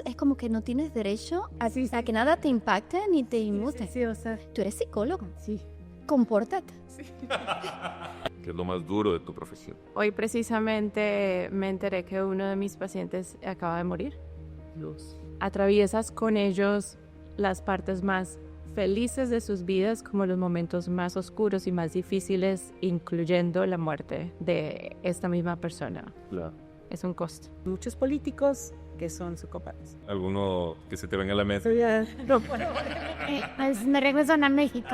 es como que no tienes derecho a que nada te impacte ni te inmute. Sí, o sea, Tú eres psicólogo. sí. Compórtate. ¿Qué es lo más duro de tu profesión? Hoy precisamente me enteré que uno de mis pacientes acaba de morir. Dios. Atraviesas con ellos las partes más felices de sus vidas como los momentos más oscuros y más difíciles, incluyendo la muerte de esta misma persona. Claro. Es un costo. Muchos políticos que son psicópatas. ¿Alguno que se te venga a la mente? Pues me regreso a México.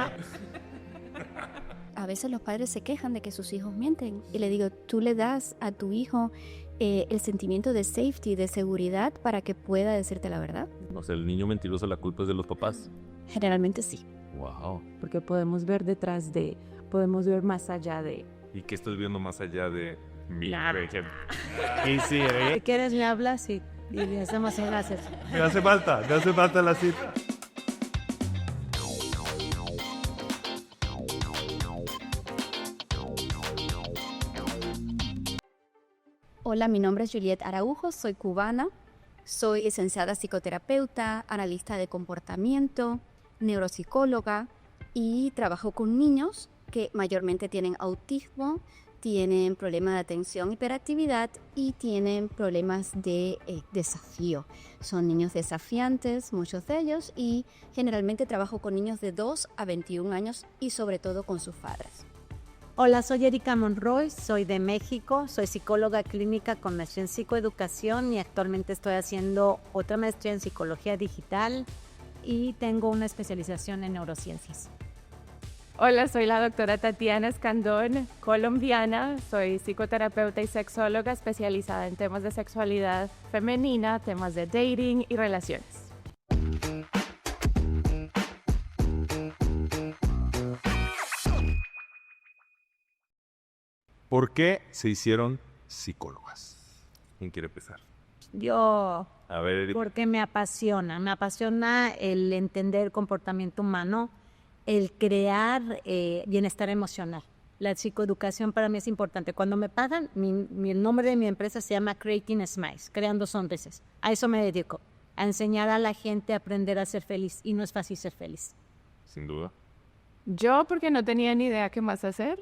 A veces los padres se quejan de que sus hijos mienten y le digo, tú le das a tu hijo el sentimiento de safety, de seguridad para que pueda decirte la verdad. No sé, el niño mentiroso, la culpa es de los papás. Generalmente sí. Wow. Porque podemos ver detrás de, podemos ver más allá de. ¿Y qué estás viendo más allá de mi Nada. Y sí, Si quieres me hablas y le hacemos enlaces. me hace falta la cita. Hola, mi nombre es Juliet Araujo, soy cubana, soy licenciada psicoterapeuta, analista de comportamiento, neuropsicóloga y trabajo con niños que mayormente tienen autismo, tienen problemas de atención, hiperactividad y tienen problemas de desafío. Son niños desafiantes, muchos de ellos, y generalmente trabajo con niños de 2 a 21 años y sobre todo con sus padres. Hola, soy Erika Monroy, soy de México, soy psicóloga clínica con maestría en psicoeducación y actualmente estoy haciendo otra maestría en psicología digital y tengo una especialización en neurociencias. Hola, soy la doctora Tatiana Escandón, colombiana, soy psicoterapeuta y sexóloga especializada en temas de sexualidad femenina, temas de dating y relaciones. ¿Por qué se hicieron psicólogas? ¿Quién quiere empezar? Yo, A ver, Erika. porque me apasiona el entender el comportamiento humano, el crear bienestar emocional. La psicoeducación para mí es importante. Cuando me pagan, el nombre de mi empresa se llama Creating Smiles, creando sonrisas. A eso me dedico, a enseñar a la gente a aprender a ser feliz, y no es fácil ser feliz. Sin duda. Yo, porque no tenía ni idea qué más hacer,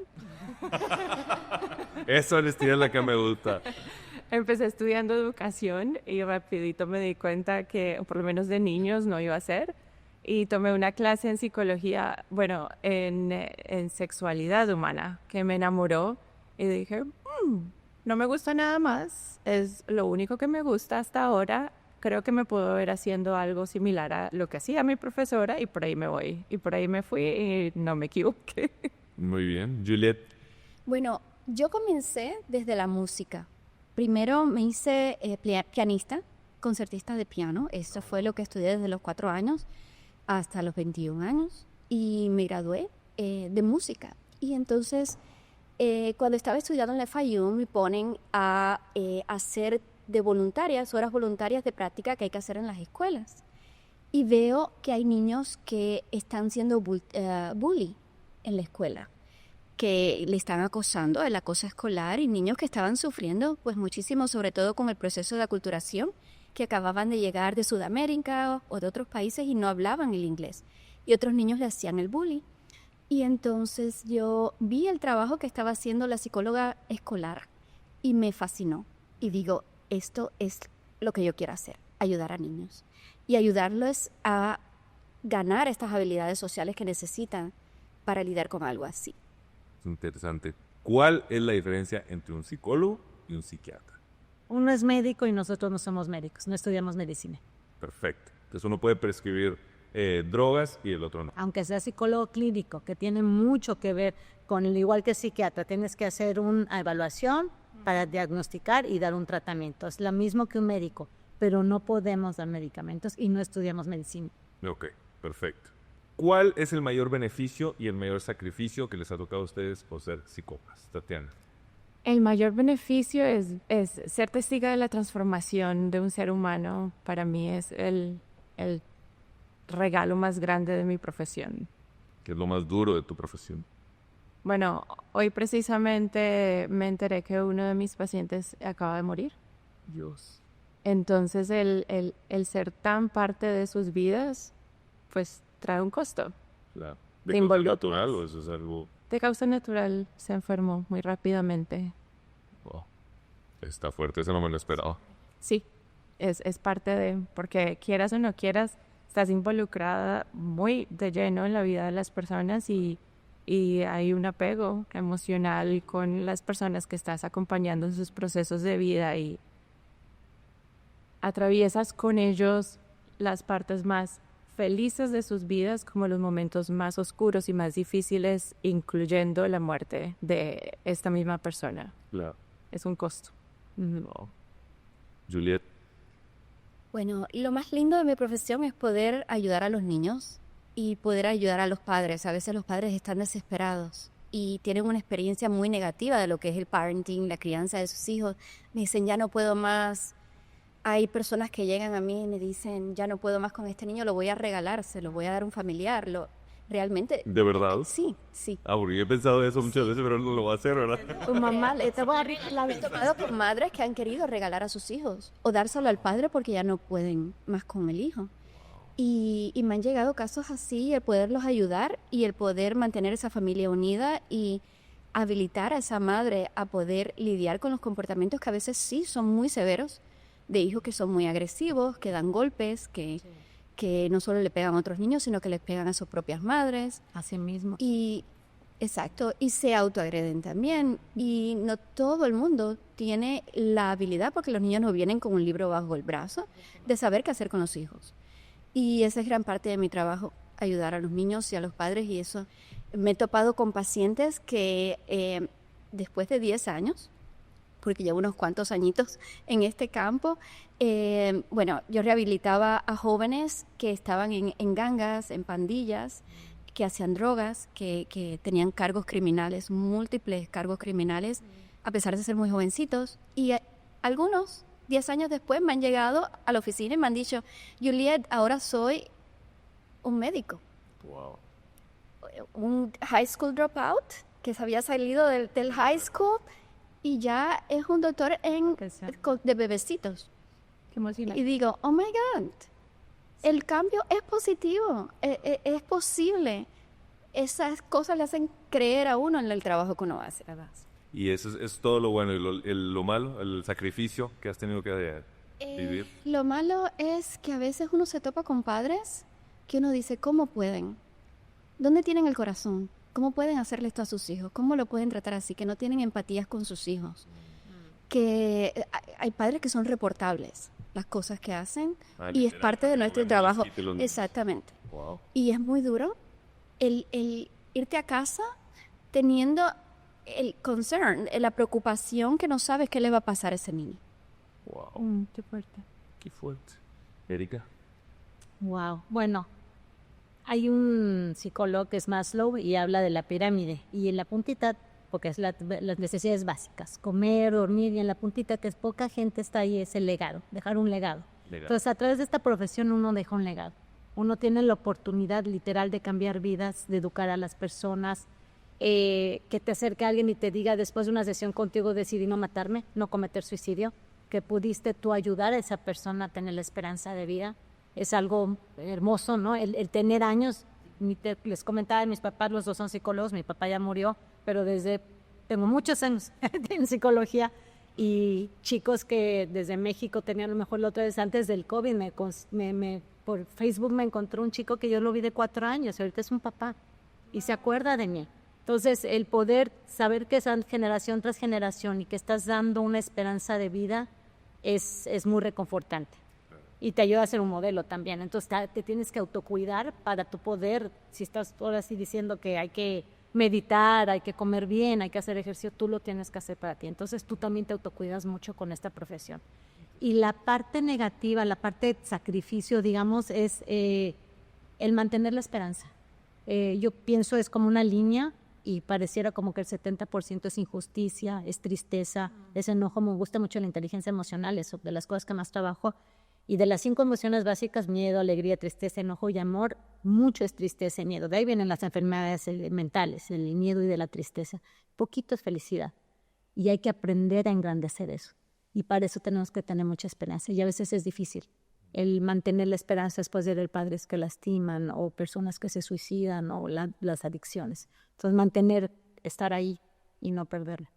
Esa honestidad es la que me gusta. empecé estudiando educación y rapidito me di cuenta que por lo menos de niños no iba a ser. Y tomé una clase en psicología, bueno, en sexualidad humana, que me enamoró y dije, no me gusta nada más, es lo único que me gusta hasta ahora. Creo que me puedo ver haciendo algo similar a lo que hacía mi profesora y por ahí me voy. Y por ahí me fui y no me equivoqué. Muy bien. Juliet. Bueno, yo comencé desde la música. Primero me hice pianista, concertista de piano. Esto fue lo que estudié desde los 4 años hasta los 21 años. Y me gradué de música. Y entonces, cuando estaba estudiando en la FIU, me ponen a hacer de voluntarias, horas voluntarias de práctica que hay que hacer en las escuelas. Y veo que hay niños que están siendo bully en la escuela, que le están acosando, el acoso escolar, y niños que estaban sufriendo pues muchísimo, sobre todo con el proceso de aculturación, que acababan de llegar de Sudamérica o de otros países y no hablaban el inglés. Y otros niños le hacían el bullying. Y entonces yo vi el trabajo que estaba haciendo la psicóloga escolar y me fascinó. Y digo, esto es lo que yo quiero hacer, ayudar a niños y ayudarlos a ganar estas habilidades sociales que necesitan para lidiar con algo así. Interesante. ¿Cuál es la diferencia entre un psicólogo y un psiquiatra? Uno es médico y nosotros no somos médicos, no estudiamos medicina. Perfecto. Entonces uno puede prescribir drogas y el otro no. Aunque sea psicólogo clínico, que tiene mucho que ver con el igual que psiquiatra, tienes que hacer una evaluación para diagnosticar y dar un tratamiento. Es lo mismo que un médico, pero no podemos dar medicamentos y no estudiamos medicina. Ok, perfecto. ¿Cuál es el mayor beneficio y el mayor sacrificio que les ha tocado a ustedes por ser psicópatas? Tatiana. El mayor beneficio es ser testigo de la transformación de un ser humano. Para mí es el regalo más grande de mi profesión. ¿Qué es lo más duro de tu profesión? Bueno, hoy precisamente me enteré que uno de mis pacientes acaba de morir. Dios. Entonces el ser tan parte de sus vidas, pues trae un costo. Claro. De ¿De causa involucro. natural o eso es algo...? De causa natural se enfermó muy rápidamente. Wow. Está fuerte, eso no me lo esperaba. Sí, es parte de, porque quieras o no quieras, estás involucrada muy de lleno en la vida de las personas y hay un apego emocional con las personas que estás acompañando en sus procesos de vida y atraviesas con ellos las partes más felices de sus vidas como los momentos más oscuros y más difíciles, incluyendo la muerte de esta misma persona. Claro. Es un costo. Wow. Juliet, Bueno, lo más lindo de mi profesión es poder ayudar a los niños y poder ayudar a los padres. A veces los padres están desesperados y tienen una experiencia muy negativa de lo que es el parenting, la crianza de sus hijos. Me dicen, ya no puedo más. Hay personas que llegan a mí y me dicen, ya no puedo más con este niño, lo voy a regalar, se lo voy a dar a un familiar. Realmente, ¿de verdad? sí, sí. Ah, porque yo he pensado eso muchas veces, pero no lo va a hacer, ¿verdad? Tu mamá te voy a regalar. He tomado con madres que han querido regalar a sus hijos o dárselo al padre porque ya no pueden más con el hijo. Y me han llegado casos así, el poderlos ayudar y el poder mantener esa familia unida y habilitar a esa madre a poder lidiar con los comportamientos que a veces sí son muy severos, de hijos que son muy agresivos, que dan golpes, que no solo le pegan a otros niños, sino que les pegan a sus propias madres. Así mismo. Y, exacto, y se autoagreden también. Y no todo el mundo tiene la habilidad, porque los niños no vienen con un libro bajo el brazo, de saber qué hacer con los hijos. Y esa es gran parte de mi trabajo, ayudar a los niños y a los padres. Y eso, me he topado con pacientes que después de 10 años, porque llevo unos cuantos añitos en este campo, bueno, yo rehabilitaba a jóvenes que estaban en gangas, en pandillas, que hacían drogas, que tenían cargos criminales, múltiples cargos criminales, a pesar de ser muy jovencitos. Y algunos, 10 años después, me han llegado a la oficina y me han dicho, Juliet, ahora soy un médico. Wow. Un high school dropout, que se había salido del high school y ya es un doctor de bebecitos. Qué emocionante. Y digo, oh my God, el cambio es positivo, es posible. Esas cosas le hacen creer a uno en el trabajo que uno hace. Y eso es todo lo bueno y lo malo, el sacrificio que has tenido que vivir. Lo malo es que a veces uno se topa con padres que uno dice, ¿cómo pueden? ¿Dónde tienen el corazón? ¿Cómo pueden hacerle esto a sus hijos? ¿Cómo lo pueden tratar así? Que no tienen empatías con sus hijos. Que hay padres que son reportables, las cosas que hacen, y es parte de nuestro trabajo. Exactamente. Wow. Y es muy duro el irte a casa teniendo el concern, la preocupación que no sabes qué le va a pasar a ese niño. Wow. Qué fuerte. Qué fuerte. Erika. Wow. Bueno, hay un psicólogo que es Maslow y habla de la pirámide. Y en la puntita, porque es las necesidades básicas, comer, dormir, y en la puntita, que es poca gente está ahí, es el legado, dejar un legado. Entonces, a través de esta profesión uno deja un legado. Uno tiene la oportunidad literal de cambiar vidas, de educar a las personas, que te acerque a alguien y te diga, después de una sesión contigo decidí no matarme, no cometer suicidio, que pudiste tú ayudar a esa persona a tener la esperanza de vida. Es algo hermoso, ¿no? El tener años. Les comentaba, mis papás, los dos son psicólogos, mi papá ya murió, pero tengo muchos años en psicología, y chicos que desde México tenían, a lo mejor la otra vez antes del COVID, por Facebook me encontró un chico que yo lo vi de 4 años, y ahorita es un papá, y se acuerda de mí. Entonces, el poder saber que es generación tras generación y que estás dando una esperanza de vida es muy reconfortante. Y te ayuda a ser un modelo también. Entonces, te tienes que autocuidar para tu poder. Si estás ahora sí diciendo que hay que meditar, hay que comer bien, hay que hacer ejercicio, tú lo tienes que hacer para ti. Entonces, tú también te autocuidas mucho con esta profesión. Y la parte negativa, la parte de sacrificio, digamos, es el mantener la esperanza. Yo pienso es como una línea, y pareciera como que el 70% es injusticia, es tristeza, es enojo. Me gusta mucho la inteligencia emocional, es de las cosas que más trabajo. Y de las 5 emociones básicas, miedo, alegría, tristeza, enojo y amor, mucho es tristeza y miedo. De ahí vienen las enfermedades mentales, el miedo y de la tristeza. Poquito es felicidad. Y hay que aprender a engrandecer eso. Y para eso tenemos que tener mucha esperanza. Y a veces es difícil el mantener la esperanza después de ver padres que lastiman o personas que se suicidan o las adicciones. Entonces, estar ahí y no perderla.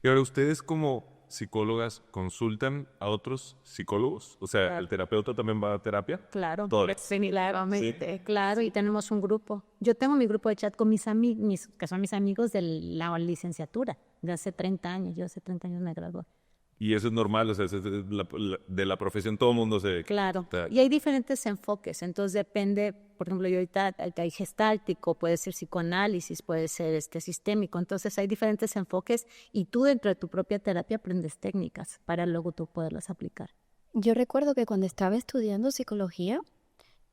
Y ahora, ¿ustedes como psicólogas consultan a otros psicólogos? O sea, ¿el terapeuta también va a terapia? Claro. Todos. Definitivamente. Claro, y tenemos un grupo. Yo tengo mi grupo de chat con mis amigos, que son mis amigos de la licenciatura, de hace 30 años. Yo hace 30 años me gradué. Y eso es normal, o sea, de la profesión todo el mundo se... Claro, y hay diferentes enfoques, entonces depende, por ejemplo, yo ahorita hay gestáltico, puede ser psicoanálisis, puede ser sistémico, entonces hay diferentes enfoques y tú dentro de tu propia terapia aprendes técnicas para luego tú poderlas aplicar. Yo recuerdo que cuando estaba estudiando psicología,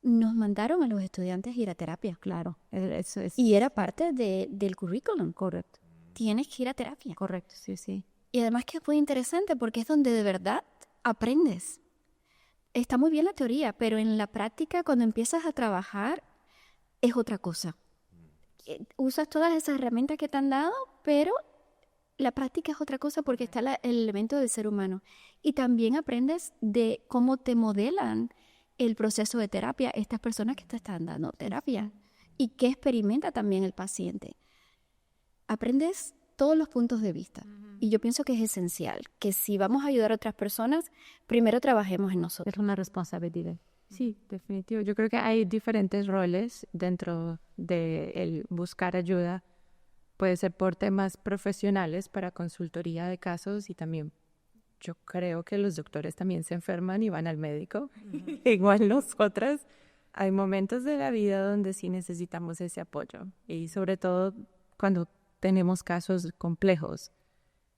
nos mandaron a los estudiantes a ir a terapia. Claro, eso es. Y era parte del currículum. Correcto. Tienes que ir a terapia. Correcto, sí. Y además que es muy interesante porque es donde de verdad aprendes. Está muy bien la teoría, pero en la práctica, cuando empiezas a trabajar, es otra cosa. Usas todas esas herramientas que te han dado, pero la práctica es otra cosa porque está el elemento del ser humano. Y también aprendes de cómo te modelan el proceso de terapia estas personas que te están dando terapia y qué experimenta también el paciente. Aprendes todos los puntos de vista. Y yo pienso que es esencial que si vamos a ayudar a otras personas, primero trabajemos en nosotros. Es una responsabilidad. Sí, definitivo. Yo creo que hay diferentes roles dentro de el buscar ayuda. Puede ser por temas profesionales para consultoría de casos y también yo creo que los doctores también se enferman y van al médico. Igual nosotras. Hay momentos de la vida donde sí necesitamos ese apoyo y sobre todo cuando tenemos casos complejos,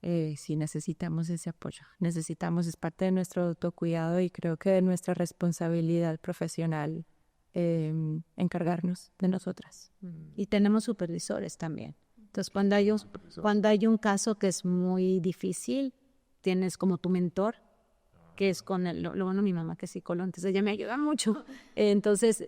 sí necesitamos ese apoyo. Es parte de nuestro autocuidado y creo que de nuestra responsabilidad profesional encargarnos de nosotras. Y tenemos supervisores también. Entonces, cuando hay un caso que es muy difícil, tienes como tu mentor, que es con lo bueno, mi mamá que es psicóloga, entonces ella me ayuda mucho. Entonces,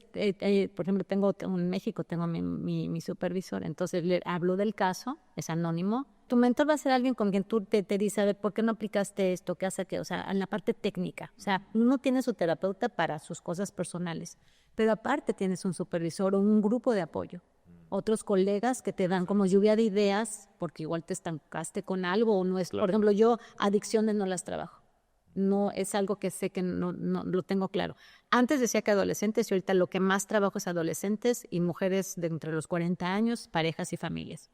por ejemplo, en México tengo mi supervisor, entonces le hablo del caso, es anónimo. Tu mentor va a ser alguien con quien tú te dice, a ver, ¿por qué no aplicaste esto? ¿Qué hace qué? O sea, en la parte técnica. O sea, uno tiene su terapeuta para sus cosas personales, pero aparte tienes un supervisor o un grupo de apoyo. Otros colegas que te dan como lluvia de ideas, porque igual te estancaste con algo o no es. Claro. Por ejemplo, yo adicciones no las trabajo. No es algo que sé que no lo tengo claro. Antes decía que adolescentes y ahorita lo que más trabajo es adolescentes y mujeres de entre los 40 años, parejas y familias.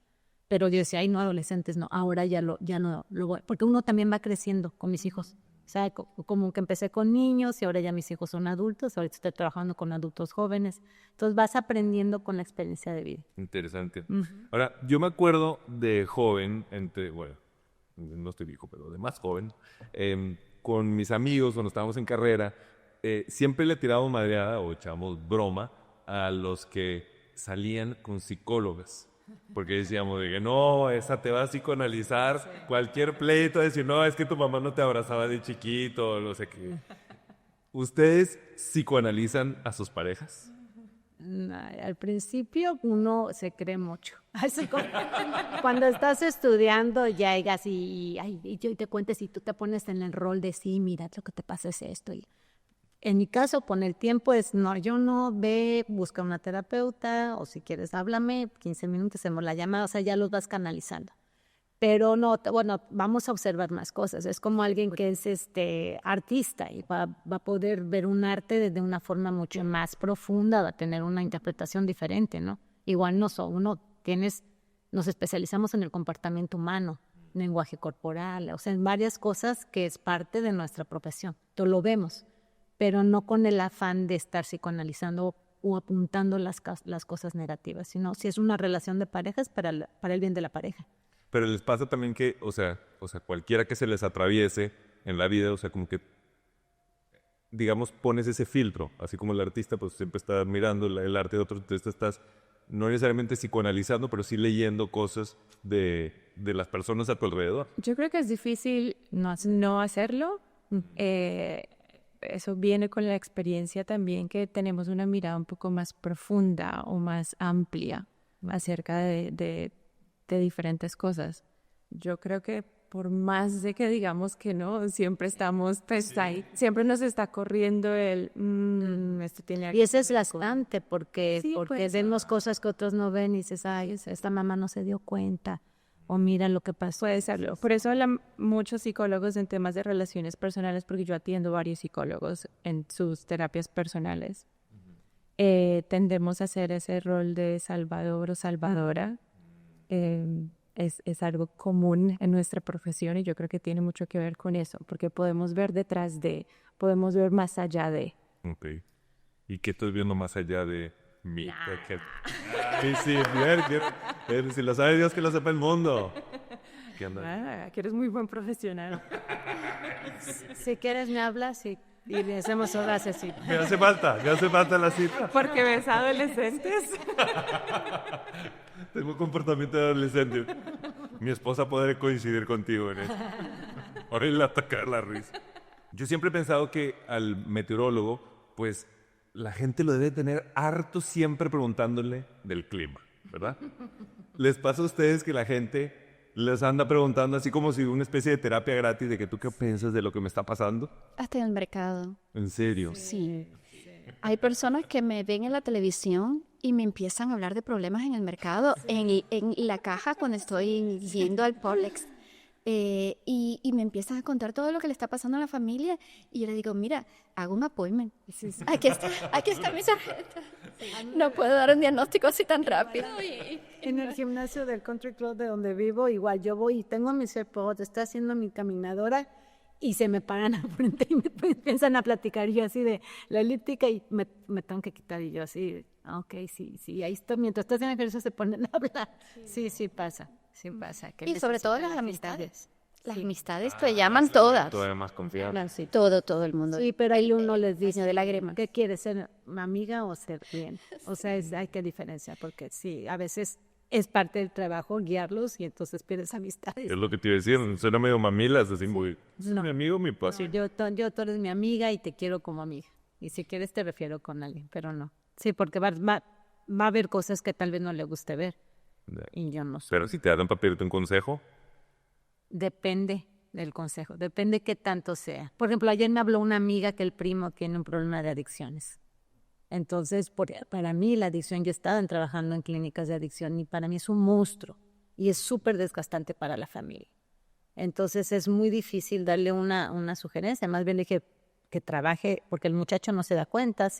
Pero yo decía, ay, no, adolescentes no, ahora ya no lo voy, porque uno también va creciendo con mis hijos. O sea, como que empecé con niños y ahora ya mis hijos son adultos, ahorita estoy trabajando con adultos jóvenes. Entonces vas aprendiendo con la experiencia de vida. Interesante. Ahora, yo me acuerdo de joven, bueno, no estoy viejo, pero de más joven, con mis amigos cuando estábamos en carrera, siempre le tirábamos madreada o echábamos broma a los que salían con psicólogas. Porque decíamos de que no, esa te va a psicoanalizar, sí. Cualquier pleito, decir, no, es que tu mamá no te abrazaba de chiquito, no sé qué. ¿Ustedes psicoanalizan a sus parejas? Al principio uno se cree mucho. Cuando estás estudiando llegas y yo te cuentes y tú te pones en el rol de sí, mira, lo que te pasa es esto. Y en mi caso, con el tiempo yo no busca una terapeuta o si quieres háblame, 15 minutos hacemos la llamada, o sea, ya los vas canalizando. Pero no, bueno, vamos a observar más cosas. Es como alguien que es artista y va a poder ver un arte desde una forma mucho más profunda, va a tener una interpretación diferente, ¿no? Igual nos especializamos en el comportamiento humano, lenguaje corporal, o sea, en varias cosas que es parte de nuestra profesión. Entonces lo vemos, pero no con el afán de estar psicoanalizando o apuntando las cosas negativas, sino si es una relación de pareja es para el bien de la pareja. Pero les pasa también que, o sea, cualquiera que se les atraviese en la vida, o sea, como que, digamos, pones ese filtro, así como el artista, pues siempre está admirando el arte de otros, entonces estás no necesariamente psicoanalizando, pero sí leyendo cosas de las personas a tu alrededor. Yo creo que es difícil no hacerlo. Eso viene con la experiencia también, que tenemos una mirada un poco más profunda o más amplia acerca de diferentes cosas. Yo creo que por más de que digamos que no, siempre estamos pues ahí, siempre nos está corriendo esto tiene Y eso es bastante porque, Sí, porque pues. vemos cosas que otros no ven y dices, ay, esta mamá no se dio cuenta, o mira lo que pasó. Puede serlo. Por eso hablan muchos psicólogos en temas de relaciones personales, porque yo atiendo varios psicólogos en sus terapias personales. Tendemos a hacer ese rol de salvador o salvadora. Es algo común en nuestra profesión y yo creo que tiene mucho que ver con eso, porque podemos ver detrás de, podemos ver más allá de. Ok. ¿Y qué estoy viendo más allá de mí? Sí, ver, si lo sabe Dios, que lo sepa el mundo. ¿Qué anda? Que eres muy buen profesional. Si quieres me hablas y le hacemos horas así. Me hace falta la cita. Porque ves adolescentes. Tengo comportamiento de adolescente. Mi esposa podrá coincidir contigo en eso. Ahora le atacar la risa. Yo siempre he pensado que al meteorólogo, pues la gente lo debe tener harto siempre preguntándole del clima, ¿verdad? ¿Les pasa a ustedes que la gente les anda preguntando así como si una especie de terapia gratis de que tú qué piensas de lo que me está pasando? Hasta en el mercado. ¿En serio? Sí. Hay personas que me ven en la televisión y me empiezan a hablar de problemas en el mercado, en la caja cuando estoy yendo al Publix. Y me empiezan a contar todo lo que le está pasando a la familia. Y yo le digo, mira, hago un appointment. Aquí está mi tarjeta. No puedo dar un diagnóstico así tan rápido. En el gimnasio del Country Club de donde vivo, igual yo voy y tengo mis AirPods, estoy haciendo mi caminadora y se me paran al frente y me empiezan a platicar. Y yo así de la elíptica y me tengo que quitar. Y yo así, ok, sí, ahí estoy. Mientras estás en ejercicio se ponen a hablar. Sí pasa. Sí pasa. Que Y sobre todo necesitan las actividades. amistades. Las amistades te llaman todas. Todavía más confiable. Sí, Todo el mundo. sí, pero ahí uno les dice, Diseño de lágrimas. ¿qué quieres, ser amiga o ser bien? O sea, hay que diferenciar porque sí, a veces es parte del trabajo guiarlos y entonces pierdes amistades. Es lo que te iba a decir, suena medio mamilas, así muy... No. Mi amigo, mi papá. Sí, tú eres mi amiga y te quiero como amiga. Y si quieres te refiero con alguien, pero no. Sí, porque va a haber cosas que tal vez no le guste ver. Y yo no sé. Pero si te dan para pedirte un consejo, Depende del consejo, depende qué tanto sea. Por ejemplo, ayer me habló una amiga que el primo tiene un problema de adicciones. Entonces, para mí la adicción, yo he estado trabajando en clínicas de adicción y para mí es un monstruo y es súper desgastante para la familia. Entonces es muy difícil darle una sugerencia, más bien le dije que trabaje, porque el muchacho no se da cuenta,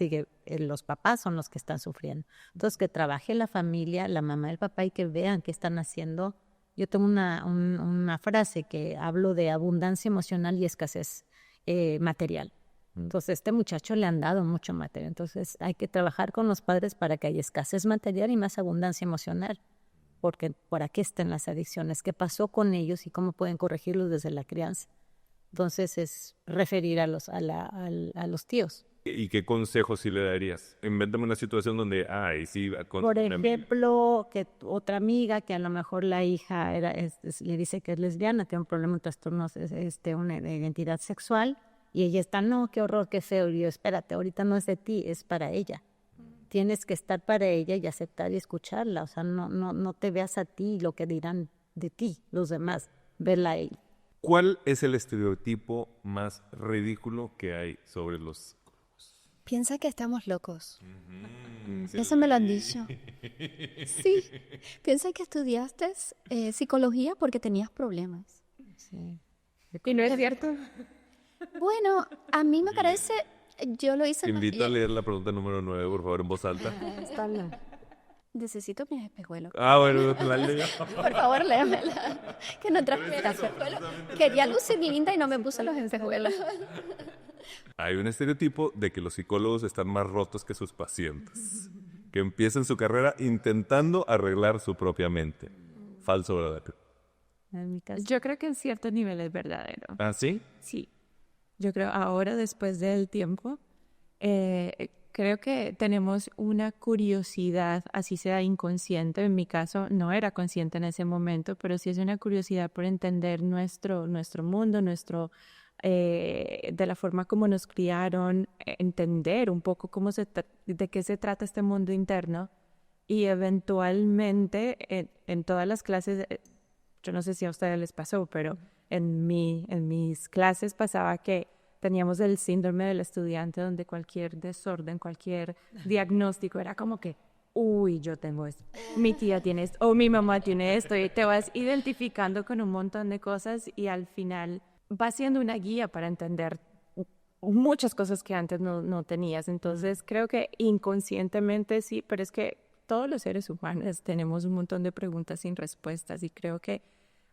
los papás son los que están sufriendo. Entonces que trabaje la familia, la mamá y el papá y que vean qué están haciendo. Yo tengo una frase que hablo de abundancia emocional y escasez material. Entonces, este muchacho le han dado mucho material. Entonces, hay que trabajar con los padres para que haya escasez material y más abundancia emocional. Porque por aquí están las adicciones. ¿Qué pasó con ellos y cómo pueden corregirlos desde la crianza? Entonces, es referir a los tíos. ¿y qué consejos sí le darías? Invéntame una situación donde, sí... Por ejemplo, que otra amiga que a lo mejor la hija le dice que es lesbiana, tiene un problema, un trastorno, una identidad sexual, y ella está, no, qué horror, qué feo. Y yo, espérate, ahorita no es de ti, es para ella. Tienes que estar para ella y aceptar y escucharla. O sea, no te veas a ti lo que dirán de ti los demás, verla a ella. ¿Cuál es el estereotipo más ridículo que hay sobre los... Piensa que estamos locos. Eso me lo han dicho. Sí. Piensa que estudiaste psicología porque tenías problemas. Sí. ¿Y no es cierto? Bueno, a mí me parece, yo lo hice Te más invito a bien. leer la pregunta número 9, por favor, en voz alta. Necesito mis espejuelos. Bueno, la leo. Por favor, léamela. Que no traje mis espejuelos. Quería lucir linda y no me puse los espejuelos. Hay un estereotipo de que los psicólogos están más rotos que sus pacientes, que empiezan su carrera intentando arreglar su propia mente. Falso, o verdadero. En mi caso. Yo creo que en cierto nivel es verdadero. ¿Ah, sí? Sí. Yo creo ahora, después del tiempo, creo que tenemos una curiosidad, así sea inconsciente. En mi caso, no era consciente en ese momento, pero sí es una curiosidad por entender nuestro mundo, de la forma como nos criaron, entender un poco de qué se trata este mundo interno y eventualmente en todas las clases, yo no sé si a ustedes les pasó, pero en mis clases pasaba que teníamos el síndrome del estudiante, donde cualquier desorden, cualquier diagnóstico era como que, uy, yo tengo esto, mi tía tiene esto, o mi mamá tiene esto, y te vas identificando con un montón de cosas y al final va siendo una guía para entender muchas cosas que antes no tenías. Entonces creo que inconscientemente sí, pero es que todos los seres humanos tenemos un montón de preguntas sin respuestas y creo que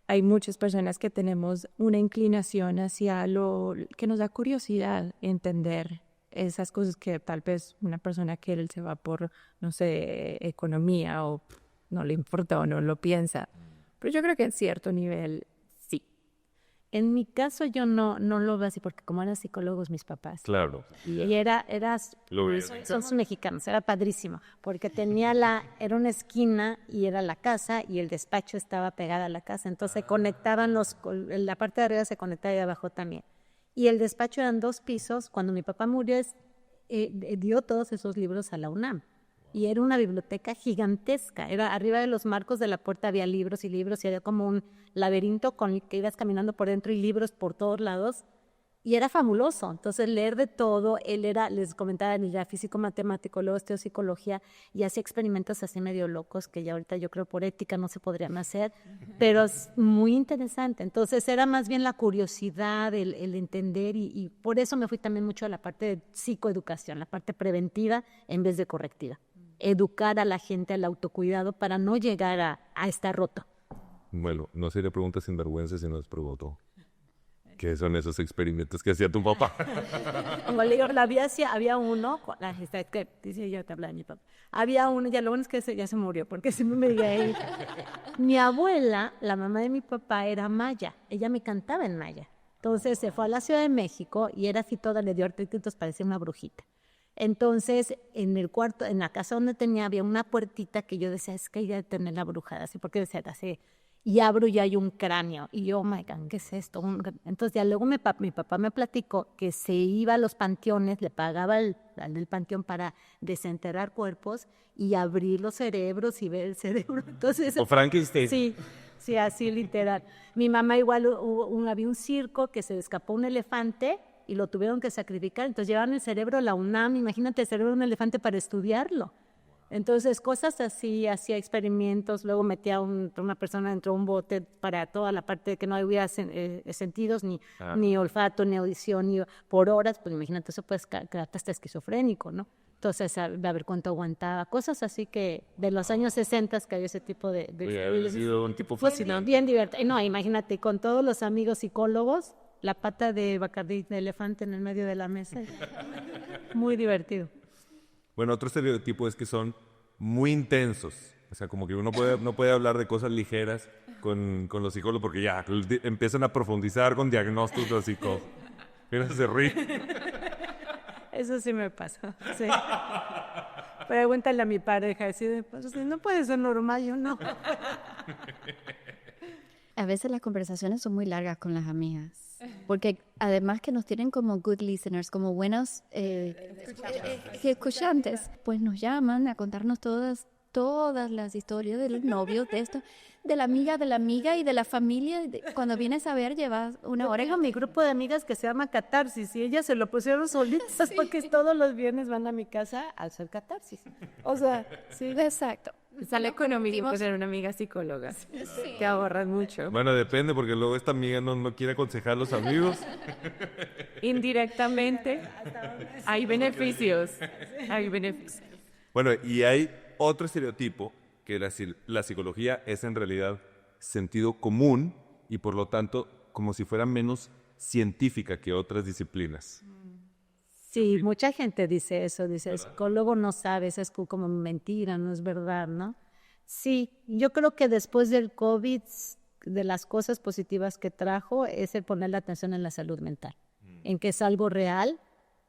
hay muchas personas que tenemos una inclinación hacia lo que nos da curiosidad entender esas cosas que tal vez una persona que él se va por, no sé, economía o no le importa o no lo piensa. Pero yo creo que en cierto nivel sí. En mi caso yo no lo veo así, porque como eran psicólogos mis papás. Claro. Y son mexicanos, era padrísimo, porque era una esquina y era la casa y el despacho estaba pegada a la casa, entonces se conectaban la parte de arriba se conectaba y de abajo también. Y el despacho eran 2 pisos. Cuando mi papá murió, dio todos esos libros a la UNAM. Y era una biblioteca gigantesca. Era arriba de los marcos de la puerta había libros y libros y era como un laberinto con el que ibas caminando por dentro y libros por todos lados. Y era fabuloso. Entonces, leer de todo. Les comentaba, él era físico matemático, luego estudió psicología y hacía experimentos así medio locos que ya ahorita yo creo por ética no se podrían hacer, pero es muy interesante. Entonces, era más bien la curiosidad, el entender y por eso me fui también mucho a la parte de psicoeducación, la parte preventiva en vez de correctiva. Educar a la gente al autocuidado para no llegar a estar roto. Bueno, no sería pregunta sin vergüenza si no les pregunto. ¿Qué son esos experimentos que hacía tu papá? Como le digo, había uno, que dice yo te hablaba de mi papá. Había uno, ya lo bueno es que ya se murió, porque siempre me diga él. Mi abuela, la mamá de mi papá, era maya. Ella me cantaba en maya. Entonces se fue a la Ciudad de México y era así toda, le dio artritis, parecía una brujita. Entonces, en el cuarto, en la casa donde tenía, había una puertita que yo decía, es que ella debe tener la brujada, así, porque decía, así. Y abro y hay un cráneo. Y yo, oh my God, ¿qué es esto? Entonces ya luego mi papá me platicó que se iba a los panteones, le pagaba al del panteón para desenterrar cuerpos y abrir los cerebros y ver el cerebro. Entonces, o Frankenstein. Sí, así literal. Mi mamá igual, había un circo que se escapó un elefante y lo tuvieron que sacrificar. Entonces llevaban el cerebro a la UNAM, imagínate el cerebro de un elefante para estudiarlo. Entonces, cosas así, hacía experimentos, luego metía una persona dentro de un bote para toda la parte de que no hubiera sentidos, ni olfato, ni audición, ni por horas, pues imagínate, eso puedes quedarte hasta esquizofrénico, ¿no? Entonces, a ver cuánto aguantaba, cosas así que de los años 60 que había ese tipo de ha sido un tipo fascinante. Bien divertido. No, imagínate, con todos los amigos psicólogos, la pata de Bacardí de elefante en el medio de la mesa. Muy divertido. Bueno, otro estereotipo es que son muy intensos. O sea, como que uno no puede hablar de cosas ligeras con los psicólogos porque ya empiezan a profundizar con diagnósticos así como... Mira, se ríe. Eso sí me pasa, sí. Pregúntale a mi pareja, pues, no puede ser normal, yo no. A veces las conversaciones son muy largas con las amigas, porque además que nos tienen como good listeners, como buenos escuchantes, pues nos llaman a contarnos todas las historias de los novios, de esto, de la amiga y de la familia. Cuando vienes a ver, llevas una hora. Tengo mi grupo de amigas que se llama Catarsis y ellas se lo pusieron solitas porque todos los viernes van a mi casa a hacer catarsis. O sea, sí, exacto. Sale económico ser una amiga psicóloga. Sí. Te ahorras mucho. Bueno, depende, porque luego esta amiga no quiere aconsejar a los amigos. Indirectamente, hay beneficios. Bueno, y hay otro estereotipo, que la psicología es en realidad sentido común y por lo tanto como si fuera menos científica que otras disciplinas. Sí, mucha gente dice eso, dice, el psicólogo no sabe, eso es como mentira, no es verdad, ¿no? Sí, yo creo que después del COVID, de las cosas positivas que trajo es el poner la atención en la salud mental, en que es algo real,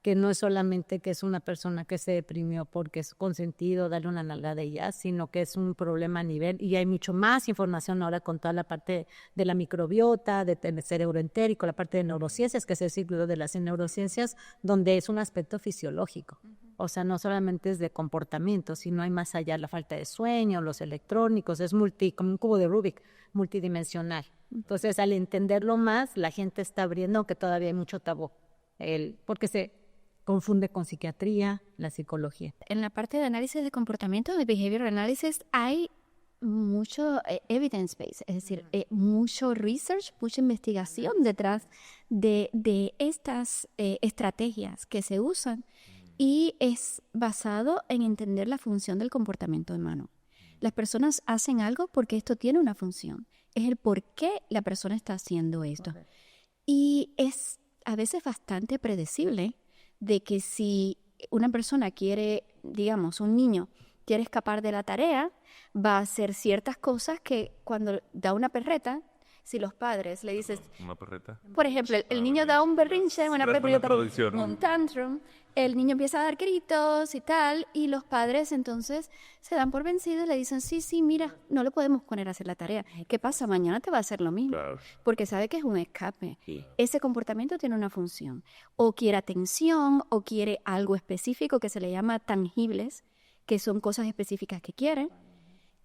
que no es solamente que es una persona que se deprimió porque es consentido, darle una nalgada y ya, sino que es un problema a nivel, y hay mucho más información ahora con toda la parte de la microbiota, del cerebro entérico, la parte de neurociencias, que es el ciclo de las neurociencias, donde es un aspecto fisiológico. O sea, no solamente es de comportamiento, sino hay más allá la falta de sueño, los electrónicos, es como un cubo de Rubik, multidimensional. Entonces, al entenderlo más, la gente está abriendo, aunque todavía hay mucho tabú, porque se confunde con psiquiatría, la psicología. En la parte de análisis de comportamiento, de behavioral analysis, hay mucho evidence-based, es decir, mucho research, mucha investigación detrás de estas estrategias que se usan y es basado en entender la función del comportamiento humano. Las personas hacen algo porque esto tiene una función, es el por qué la persona está haciendo esto. Y es a veces bastante predecible de que si una persona quiere, digamos, un niño quiere escapar de la tarea, va a hacer ciertas cosas que cuando da una perreta, si los padres le dices... ¿Una perreta? Por ejemplo, el niño da un berrinche, un tantrum, el niño empieza a dar gritos y tal, y los padres entonces se dan por vencidos y le dicen, sí, mira, no le podemos poner a hacer la tarea. ¿Qué pasa? Mañana te va a hacer lo mismo, Claro. porque sabe que es un escape. Sí. Ese comportamiento tiene una función. O quiere atención, o quiere algo específico que se le llama tangibles, que son cosas específicas que quieren.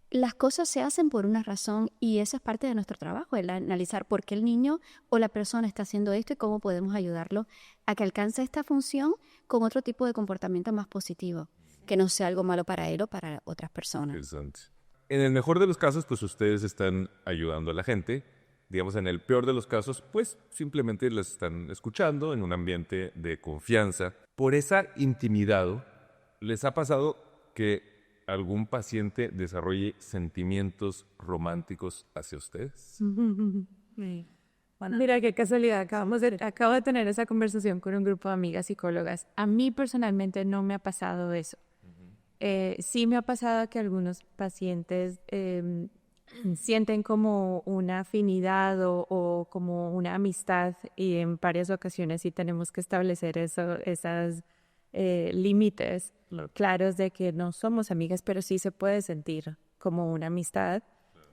Las cosas se hacen por una razón y eso es parte de nuestro trabajo, el analizar por qué el niño o la persona está haciendo esto y cómo podemos ayudarlo a que alcance esta función con otro tipo de comportamiento más positivo, que no sea algo malo para él o para otras personas. Interesante. En el mejor de los casos, pues ustedes están ayudando a la gente. Digamos, en el peor de los casos, pues simplemente les están escuchando en un ambiente de confianza. Por esa intimidad, ¿les ha pasado que algún paciente desarrolle sentimientos románticos hacia ustedes? Bueno, mira qué casualidad, acabo de tener esa conversación con un grupo de amigas psicólogas. A mí personalmente no me ha pasado eso. Sí me ha pasado que algunos pacientes sienten como una afinidad o como una amistad y en varias ocasiones sí tenemos que establecer esas límites claros de que no somos amigas, pero sí se puede sentir como una amistad,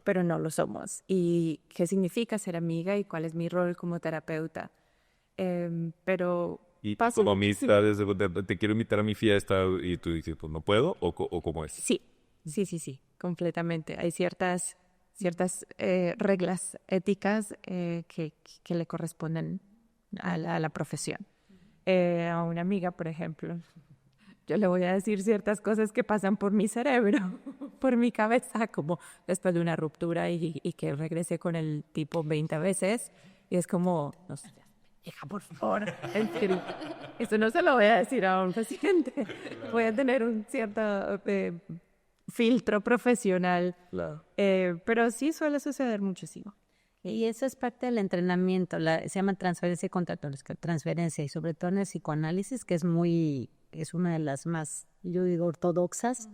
pero no lo somos. ¿Y qué significa ser amiga y cuál es mi rol como terapeuta? Pero Y pasa como muchísimo. amistad, te quiero invitar a mi fiesta y tú dices, pues no puedo, o cómo es. Sí, completamente. Hay ciertas reglas éticas que le corresponden a la profesión. A una amiga, por ejemplo, yo le voy a decir ciertas cosas que pasan por mi cerebro, por mi cabeza, como después de una ruptura y que regrese con el tipo 20 veces. Y es como, no sé, hija, por favor, en serio, esto no se lo voy a decir a un paciente. Voy a tener un cierto filtro profesional. Claro. Pero sí suele suceder muchísimo. Y eso es parte del entrenamiento, se llama transferencia y transferencia, y sobre todo en el psicoanálisis, que es una de las más, yo digo, ortodoxas,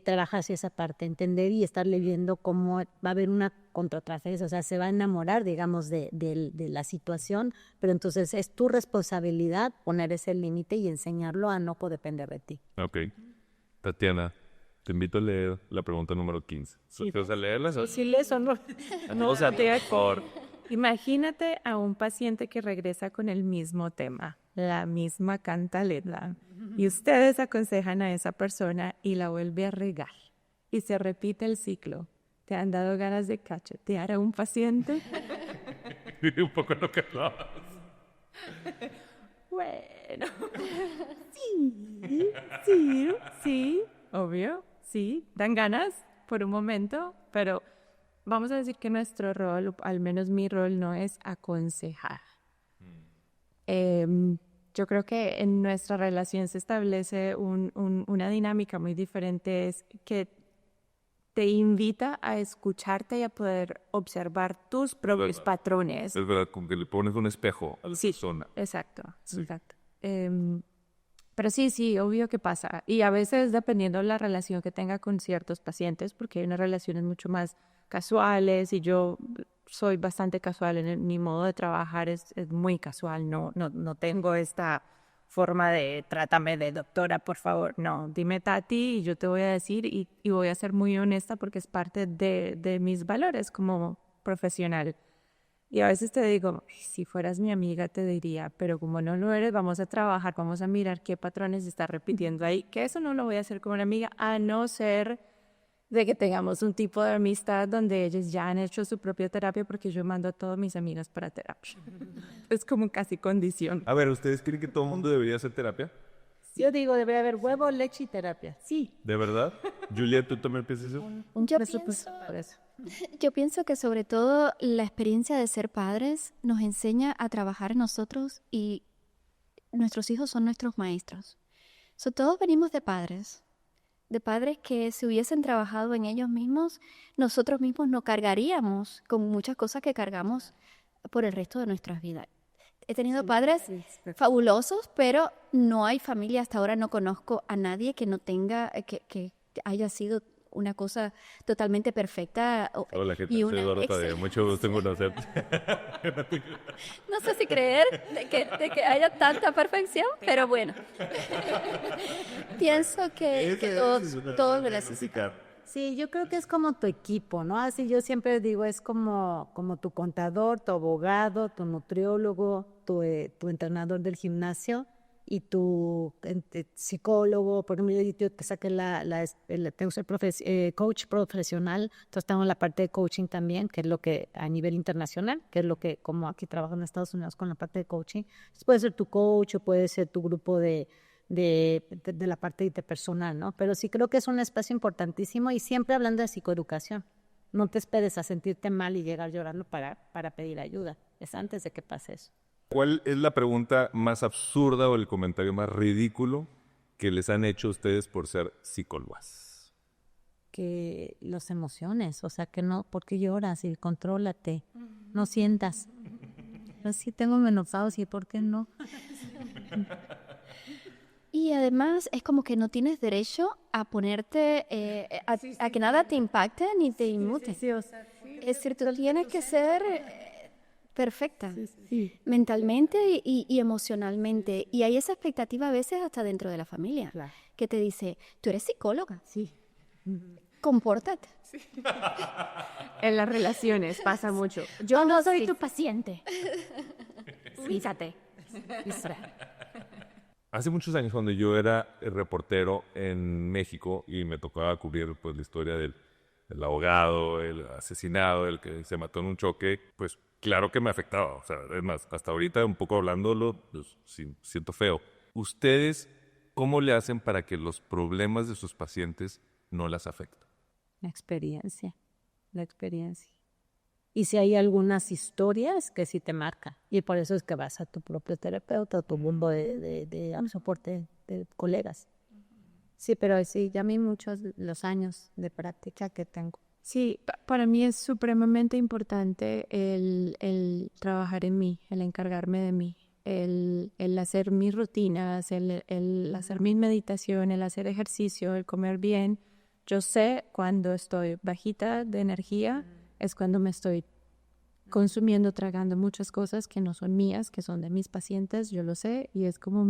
trabaja hacia esa parte, entender y estarle viendo cómo va a haber una contratransferencia, o sea, se va a enamorar, digamos, de la situación, pero entonces es tu responsabilidad poner ese límite y enseñarlo a no depender de ti. Ok. Tatiana, te invito a leer la pregunta número 15. Sí. ¿Te vas a leerla? Sí, les no. O sea, por... Imagínate a un paciente que regresa con el mismo tema, la misma cantaleta, y ustedes aconsejan a esa persona y la vuelve a regar. Y se repite el ciclo. ¿Te han dado ganas de cachetear a un paciente? un poco lo que hablabas. Bueno, sí, obvio, sí, dan ganas por un momento, pero vamos a decir que nuestro rol, al menos mi rol, no es aconsejar. Yo creo que en nuestra relación se establece una dinámica muy diferente, es que te invita a escucharte y a poder observar tus propios verdad. patrones. Es verdad, como que le pones un espejo a la Sí, persona. exacto. Pero sí, obvio que pasa. Y a veces dependiendo de la relación que tenga con ciertos pacientes, porque hay unas relaciones mucho más casuales y yo soy bastante casual mi modo de trabajar es muy casual, no tengo esta forma de trátame de doctora, por favor. No, dime Tati y yo te voy a decir y voy a ser muy honesta porque es parte de mis valores como profesional. Y a veces te digo, si fueras mi amiga te diría, pero como no lo eres, vamos a trabajar, vamos a mirar qué patrones está repitiendo ahí, que eso no lo voy a hacer como una amiga, a no ser de que tengamos un tipo de amistad donde ellos ya han hecho su propia terapia, porque yo mando a todas mis amigas para terapia. Es como casi condición. A ver, ¿ustedes creen que todo el mundo debería hacer terapia? Yo digo, debería haber huevo, leche y terapia. Sí. ¿De verdad? Julia, ¿tú también piensas eso? Yo Presupuesto por eso. Yo pienso que sobre todo la experiencia de ser padres nos enseña a trabajar en nosotros y nuestros hijos son nuestros maestros. Todos venimos de padres que si hubiesen trabajado en ellos mismos, nosotros mismos no cargaríamos con muchas cosas que cargamos por el resto de nuestras vidas. He tenido padres fabulosos, pero no hay familia, hasta ahora no conozco a nadie que no tenga, que haya sido una cosa totalmente perfecta. Hola, ¿qué tal? Y Soy Eduardo Tadeo. Mucho gusto en conocerte. No sé si creer de que haya tanta perfección, pero bueno. Pienso que todos lo necesitan. Sí, yo creo que es como tu equipo, ¿no? Así yo siempre digo, es como tu contador, tu abogado, tu nutriólogo, tu entrenador del gimnasio y tu psicólogo. Por ejemplo, yo te saqué tengo que ser coach profesional, entonces tengo la parte de coaching también, que es lo que a nivel internacional, que es lo que como aquí trabajo en Estados Unidos con la parte de coaching. Entonces, puede ser tu coach o puede ser tu grupo de la parte interpersonal, ¿no? Pero sí creo que es un espacio importantísimo y siempre hablando de psicoeducación. No te esperes a sentirte mal y llegar llorando para pedir ayuda. Es antes de que pase eso. ¿Cuál es la pregunta más absurda o el comentario más ridículo que les han hecho ustedes por ser psicólogas? Que las emociones, o sea, que no, ¿por qué lloras? Y contrólate, no sientas. Pero sí tengo menopausia, ¿por qué no? Y además es como que no tienes derecho a ponerte, a que nada te impacte ni te inmute. Es decir, tú tienes que ser perfecta mentalmente y emocionalmente. Y hay esa expectativa a veces hasta dentro de la familia, que te dice, tú eres psicóloga, compórtate. En las relaciones pasa mucho. Yo no soy tu paciente. Fíjate. Hace muchos años, cuando yo era reportero en México y me tocaba cubrir pues, la historia del abogado, el asesinado, el que se mató en un choque, pues claro que me afectaba. O sea, es más, hasta ahorita un poco hablándolo, pues, siento feo. ¿Ustedes cómo le hacen para que los problemas de sus pacientes no las afecten? La experiencia. Y si hay algunas historias que sí te marcan. Y por eso es que vas a tu propio terapeuta, a tu mundo de soporte de colegas. Sí, pero sí, ya a mí muchos los años de práctica que tengo. Sí, para mí es supremamente importante el trabajar en mí, el encargarme de mí, el hacer mis rutinas, el hacer mi meditación, el hacer ejercicio, el comer bien. Yo sé cuando estoy bajita de energía, es cuando me estoy consumiendo, tragando muchas cosas que no son mías, que son de mis pacientes, yo lo sé, y es como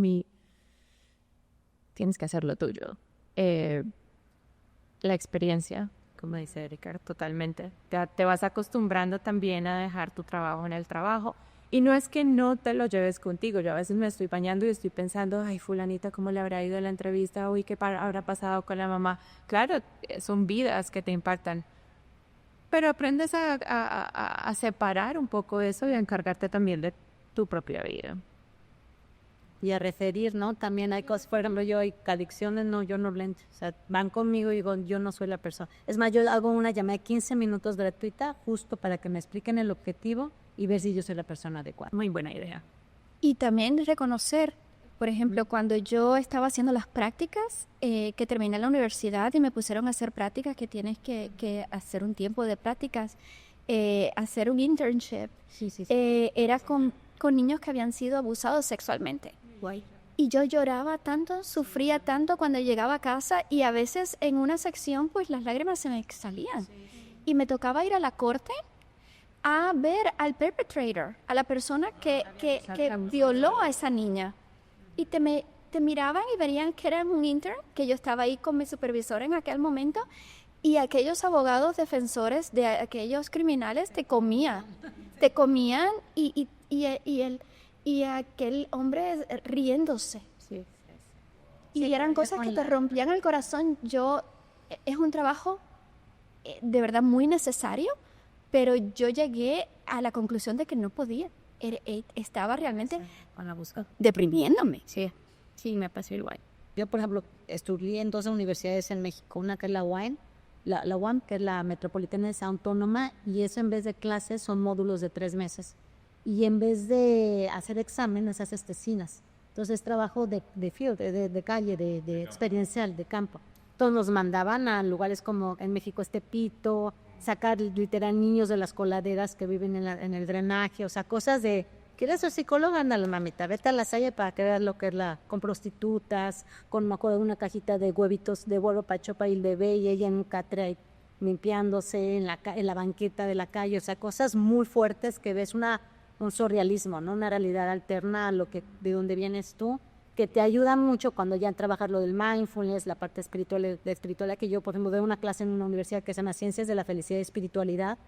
tienes que hacer lo tuyo. La experiencia, como dice Erika, totalmente. Te vas acostumbrando también a dejar tu trabajo en el trabajo. Y no es que no te lo lleves contigo. Yo a veces me estoy bañando y estoy pensando, ay, fulanita, ¿cómo le habrá ido la entrevista? Uy, ¿qué habrá pasado con la mamá? Claro, son vidas que te impactan. Pero aprendes a separar un poco eso y a encargarte también de tu propia vida. Y a referir, ¿no? También hay cosas, por ejemplo, yo hay adicciones, no, yo no blend. O sea, van conmigo y digo, yo no soy la persona. Es más, yo hago una llamada de 15 minutos gratuita justo para que me expliquen el objetivo y ver si yo soy la persona adecuada. Muy buena idea. Y también reconocer, por ejemplo, cuando yo estaba haciendo las prácticas, que terminé la universidad y me pusieron a hacer prácticas, que tienes que hacer un tiempo de prácticas, hacer un internship, era con niños que habían sido abusados sexualmente. Guay. Y yo lloraba tanto, sufría tanto cuando llegaba a casa y a veces en una sección pues las lágrimas se me salían. Y me tocaba ir a la corte a ver al perpetrator, a la persona que violó a esa niña. Y te miraban y verían que era un intern, que yo estaba ahí con mi supervisor en aquel momento, Y aquellos abogados defensores de aquellos criminales te comían y aquel hombre riéndose. Sí. Y eran cosas que te rompían el corazón. Es un trabajo de verdad muy necesario, pero yo llegué a la conclusión de que no podía. Estaba realmente Con la busca. deprimiéndome. Sí, me pasó igual. Yo, por ejemplo, estudié en 2 universidades en México, una que es la UAM, la UAM, que es la Metropolitana Autónoma, y eso en vez de clases son módulos de 3 meses. Y en vez de hacer exámenes, haces tesinas. Entonces, trabajo de field, de calle, de experiencial, de campo. Entonces, nos mandaban a lugares como en México, Tepito, sacar literal niños de las coladeras que viven en el drenaje, o sea, cosas de... ¿Quieres ser psicóloga? Ándale, mamita, vete a la Salle para que veas lo que es con prostitutas, me acuerdo de una cajita de huevitos de huevo para chopar el bebé y ella en un catre ahí limpiándose en la banqueta de la calle, o sea, cosas muy fuertes que ves un surrealismo, ¿no? Una realidad alterna a de donde vienes tú, que te ayuda mucho cuando ya trabajas lo del mindfulness, la parte espiritual, que yo, por ejemplo, doy una clase en una universidad que se llama Ciencias de la Felicidad y Espiritualidad,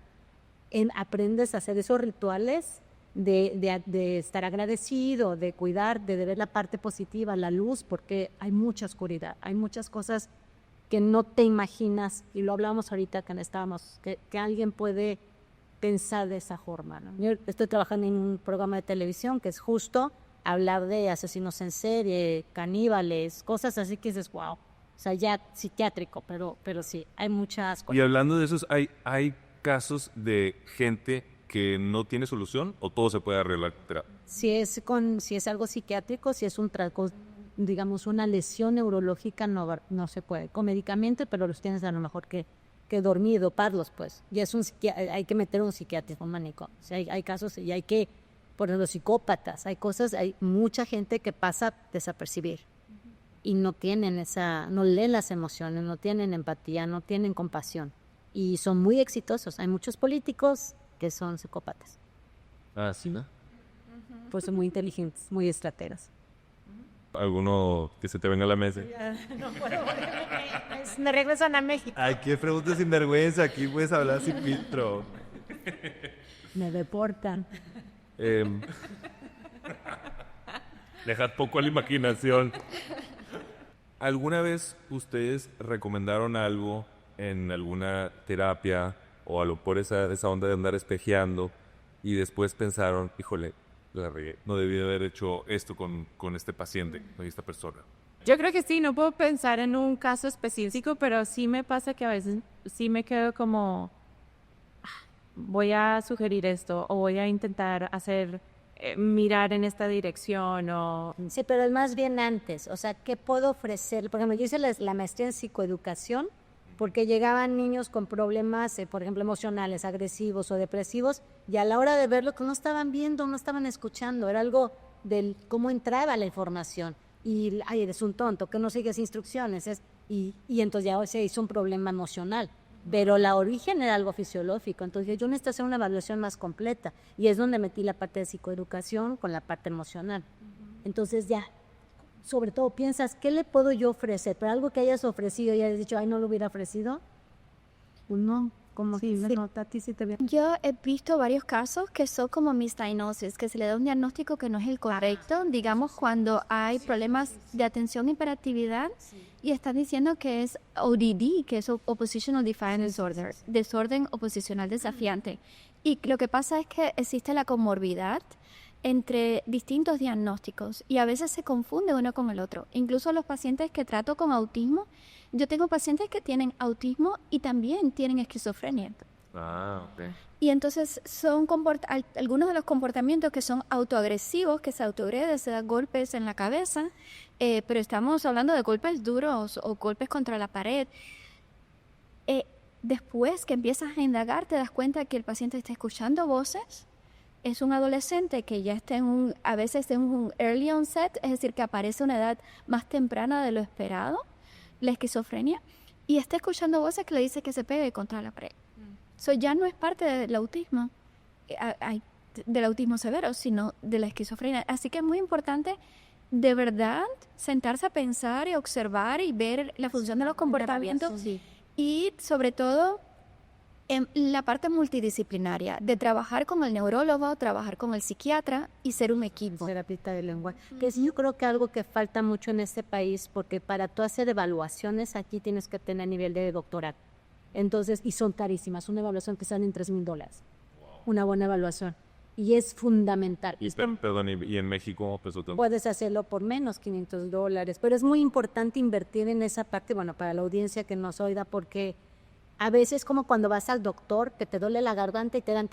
aprendes a hacer esos rituales de estar agradecido, de cuidar, de ver la parte positiva, la luz, porque hay mucha oscuridad, hay muchas cosas que no te imaginas, y lo hablábamos ahorita que alguien puede pensar de esa forma, ¿no? Yo estoy trabajando en un programa de televisión que es justo hablar de asesinos en serie, caníbales, cosas así que dices, wow, o sea, ya psiquiátrico, pero sí, hay muchas cosas. Y hablando de esos, ¿hay casos de gente que no tiene solución o todo se puede arreglar? Si es algo psiquiátrico, si es digamos una lesión neurológica, no se puede. Con medicamentos, pero los tienes a lo mejor que dormir, doparlos, pues. Y hay que meter un psiquiátrico, un manicomio. O sea, hay casos y hay que, por ejemplo, psicópatas, hay mucha gente que pasa desapercibir y no leen las emociones, no tienen empatía, no tienen compasión y son muy exitosos. Hay muchos políticos que son psicópatas. Ah, sí, ¿no? Pues son muy inteligentes, muy estrategas. ¿Alguno que se te venga a la mesa? No puedo, me regresan a México. Ay, qué pregunta sin vergüenza, aquí puedes hablar sin filtro. Me deportan. Dejad poco a la imaginación. ¿Alguna vez ustedes recomendaron algo en alguna terapia o por esa onda de andar espejeando y después pensaron, híjole, la regué, no debí de haber hecho esto con este paciente, con esta persona? Yo creo que sí, no puedo pensar en un caso específico, pero sí me pasa que a veces sí me quedo como, voy a sugerir esto o voy a intentar mirar en esta dirección o... Sí, pero es más bien antes, o sea, ¿qué puedo ofrecer? Por ejemplo, yo hice la maestría en psicoeducación porque llegaban niños con problemas, por ejemplo, emocionales, agresivos o depresivos, y a la hora de verlo, que no estaban viendo, no estaban escuchando, era algo del cómo entraba la información. Y, ay, eres un tonto, que no sigues instrucciones. Y entonces ya se hizo un problema emocional. Pero la origen era algo fisiológico. Entonces yo necesito hacer una evaluación más completa. Y es donde metí la parte de psicoeducación con la parte emocional. Entonces ya, sobre todo piensas, ¿qué le puedo yo ofrecer? Pero algo que hayas ofrecido y hayas dicho, ay, no lo hubiera ofrecido. Pues no, como Sí. nota a ti sí te veo. Yo he visto varios casos que son como misdiagnosis, que se le da un diagnóstico que no es el correcto, digamos cuando hay problemas de atención y hiperactividad y están diciendo que es ODD, que es Oppositional Defiant Disorder, desorden oposicional desafiante. Y lo que pasa es que existe la comorbidad entre distintos diagnósticos y a veces se confunde uno con el otro. Incluso los pacientes que trato con autismo, yo tengo pacientes que tienen autismo y también tienen esquizofrenia. Ah, ok. Y entonces son algunos de los comportamientos que son autoagresivos, que se autoagrede, se da golpes en la cabeza, pero estamos hablando de golpes duros o golpes contra la pared. Después que empiezas a indagar, te das cuenta que el paciente está escuchando voces. Es un adolescente que ya está a veces en un early onset, es decir, que aparece a una edad más temprana de lo esperado, la esquizofrenia, y está escuchando voces que le dicen que se pegue contra la pared. Eso ya no es parte del autismo severo, sino de la esquizofrenia. Así que es muy importante, de verdad, sentarse a pensar y observar y ver la función de los comportamientos. Sí. Y sobre todo en la parte multidisciplinaria, de trabajar con el neurólogo, trabajar con el psiquiatra y ser un equipo. Terapista de lenguaje. Que es, yo creo que algo que falta mucho en este país, porque para tú hacer evaluaciones aquí tienes que tener nivel de doctorado. Entonces, y son carísimas. Una evaluación que sale en $3,000. Una buena evaluación. Y es fundamental. Perdón, ¿y en México peso tanto? Puedes hacerlo por menos, $500. Pero es muy importante invertir en esa parte, bueno, para la audiencia que nos oiga, porque a veces como cuando vas al doctor, que te duele la garganta y te dan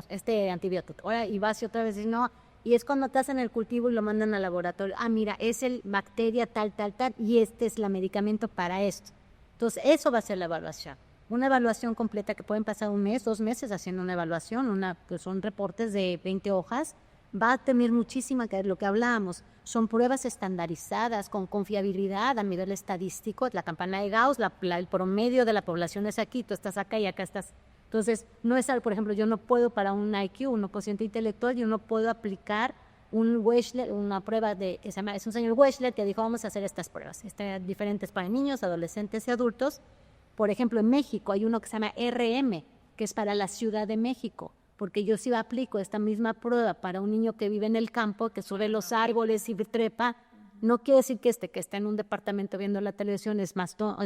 este antibiótico. Ahora, y vas y otra vez y no. Y es cuando te hacen el cultivo y lo mandan al laboratorio. Ah, mira, es el bacteria tal, y este es el medicamento para esto. Entonces, eso va a ser la evaluación. Una evaluación completa que pueden pasar 1 mes, 2 meses haciendo una evaluación, que son reportes de 20 hojas, va a tener muchísima que lo que hablábamos. Son pruebas estandarizadas, con confiabilidad a nivel estadístico. La campana de Gauss, el promedio de la población es aquí, tú estás acá y acá estás. Entonces, no es algo, por ejemplo, yo no puedo para un IQ, un cociente intelectual, yo no puedo aplicar un Wechsler, una prueba es un señor Wechsler que dijo, vamos a hacer estas pruebas, diferentes para niños, adolescentes y adultos. Por ejemplo, en México hay uno que se llama RM, que es para la Ciudad de México, porque yo si aplico esta misma prueba para un niño que vive en el campo, que sube los árboles y trepa, no quiere decir que que está en un departamento viendo la televisión es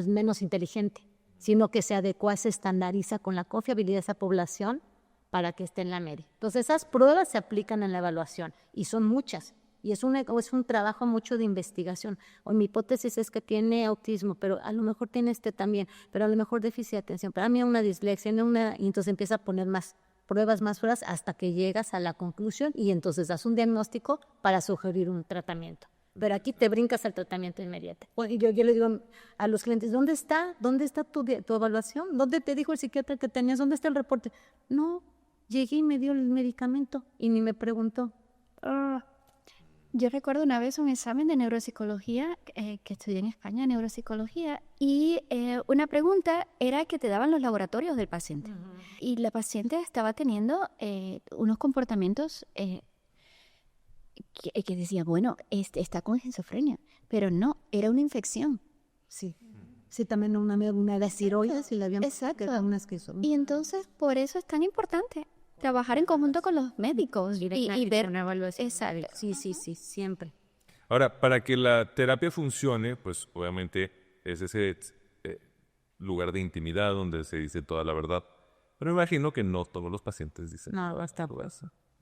menos inteligente, sino que se adecua, se estandariza con la confiabilidad de esa población para que esté en la media. Entonces, esas pruebas se aplican en la evaluación y son muchas. Y es un trabajo mucho de investigación. Mi hipótesis es que tiene autismo, pero a lo mejor tiene también, pero a lo mejor déficit de atención. Para mí una dislexia, y entonces empieza a poner más pruebas hasta que llegas a la conclusión y entonces das un diagnóstico para sugerir un tratamiento. Pero aquí te brincas al tratamiento inmediato. Y yo le digo a los clientes, ¿dónde está tu evaluación? ¿Dónde te dijo el psiquiatra que tenías? ¿Dónde está el reporte? No, llegué y me dio el medicamento y ni me preguntó. Yo recuerdo una vez un examen de neuropsicología, que estudié en España, neuropsicología, y una pregunta era que te daban los laboratorios del paciente. Uh-huh. Y la paciente estaba teniendo unos comportamientos que decía, bueno, está con esquizofrenia, pero no, era una infección. Sí. Sí, también una de tiroides y la habían... Exacto. Una esquizofrenia. Y entonces, por eso es tan importante trabajar en conjunto con los médicos y ver una evaluación. Exacto. Sí, siempre. Ahora, para que la terapia funcione, pues obviamente es ese lugar de intimidad donde se dice toda la verdad. Pero me imagino que no todos los pacientes dicen. No, basta.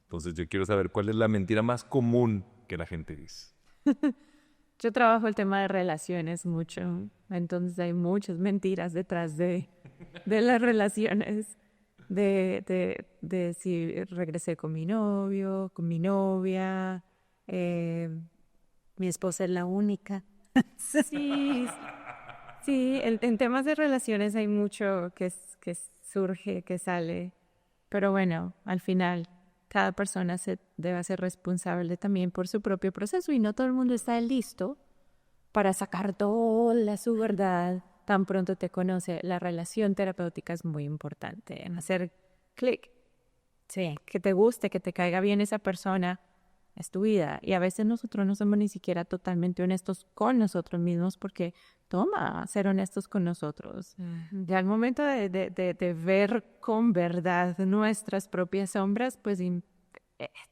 Entonces yo quiero saber cuál es la mentira más común que la gente dice. Yo trabajo el tema de relaciones mucho, entonces hay muchas mentiras detrás de las relaciones. De si regresé con mi novio, con mi novia. Mi esposa es la única. Sí, en temas de relaciones hay mucho que surge, que sale. Pero bueno, al final, cada persona debe hacer responsable también por su propio proceso y no todo el mundo está listo para sacar toda su verdad. Tan pronto te conoce, la relación terapéutica es muy importante en hacer clic. Sí, que te guste, que te caiga bien esa persona, es tu vida. Y a veces nosotros no somos ni siquiera totalmente honestos con nosotros mismos porque toma ser honestos con nosotros. Ya al momento de ver con verdad nuestras propias sombras, pues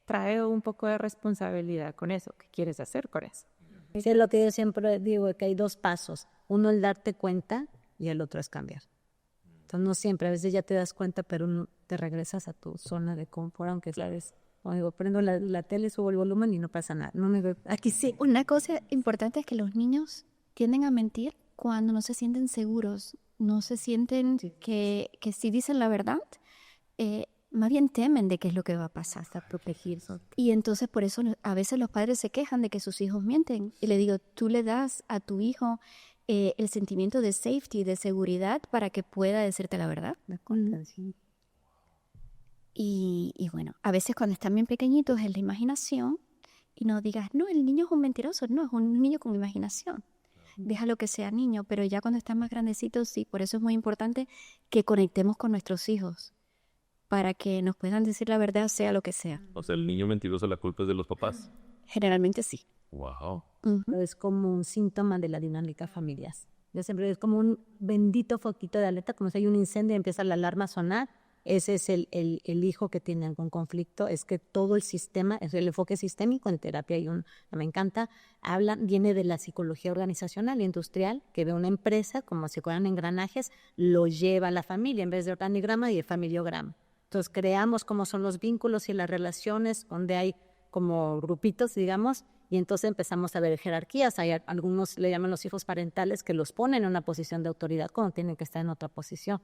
trae un poco de responsabilidad con eso. ¿Qué quieres hacer con eso? Sí, es lo que yo siempre digo, que hay 2 pasos. Uno el darte cuenta y el otro es cambiar. Entonces no siempre, a veces ya te das cuenta, pero te regresas a tu zona de confort, aunque sabes, digo, prendo la tele, subo el volumen y no pasa nada. Aquí sí. Una cosa importante es que los niños tienden a mentir cuando no se sienten seguros, no se sienten que si dicen la verdad, más bien temen de qué es lo que va a pasar, hasta protegerse. Y entonces por eso a veces los padres se quejan de que sus hijos mienten. Y le digo, tú le das a tu hijo el sentimiento de safety, de seguridad, para que pueda decirte la verdad. Y bueno, a veces cuando están bien pequeñitos es la imaginación y no digas, no, el niño es un mentiroso, no, es un niño con imaginación. Déjalo que sea niño, pero ya cuando están más grandecitos, sí, por eso es muy importante que conectemos con nuestros hijos, para que nos puedan decir la verdad, sea lo que sea. O sea, el niño mentiroso, la culpa es de los papás. Generalmente sí. Wow. Es como un síntoma de la dinámica familiar. Yo siempre es como un bendito foquito de alerta, como si hay un incendio y empieza la alarma a sonar. Ese es el hijo que tiene algún conflicto, es que todo el sistema, es el enfoque sistémico en terapia me encanta, viene de la psicología organizacional e industrial, que ve una empresa como si fueran engranajes, lo lleva a la familia en vez de organigrama y de familiograma. Entonces creamos cómo son los vínculos y las relaciones, donde hay como grupitos, digamos, y entonces empezamos a ver jerarquías. Hay algunos le llaman los hijos parentales que los ponen en una posición de autoridad cuando tienen que estar en otra posición.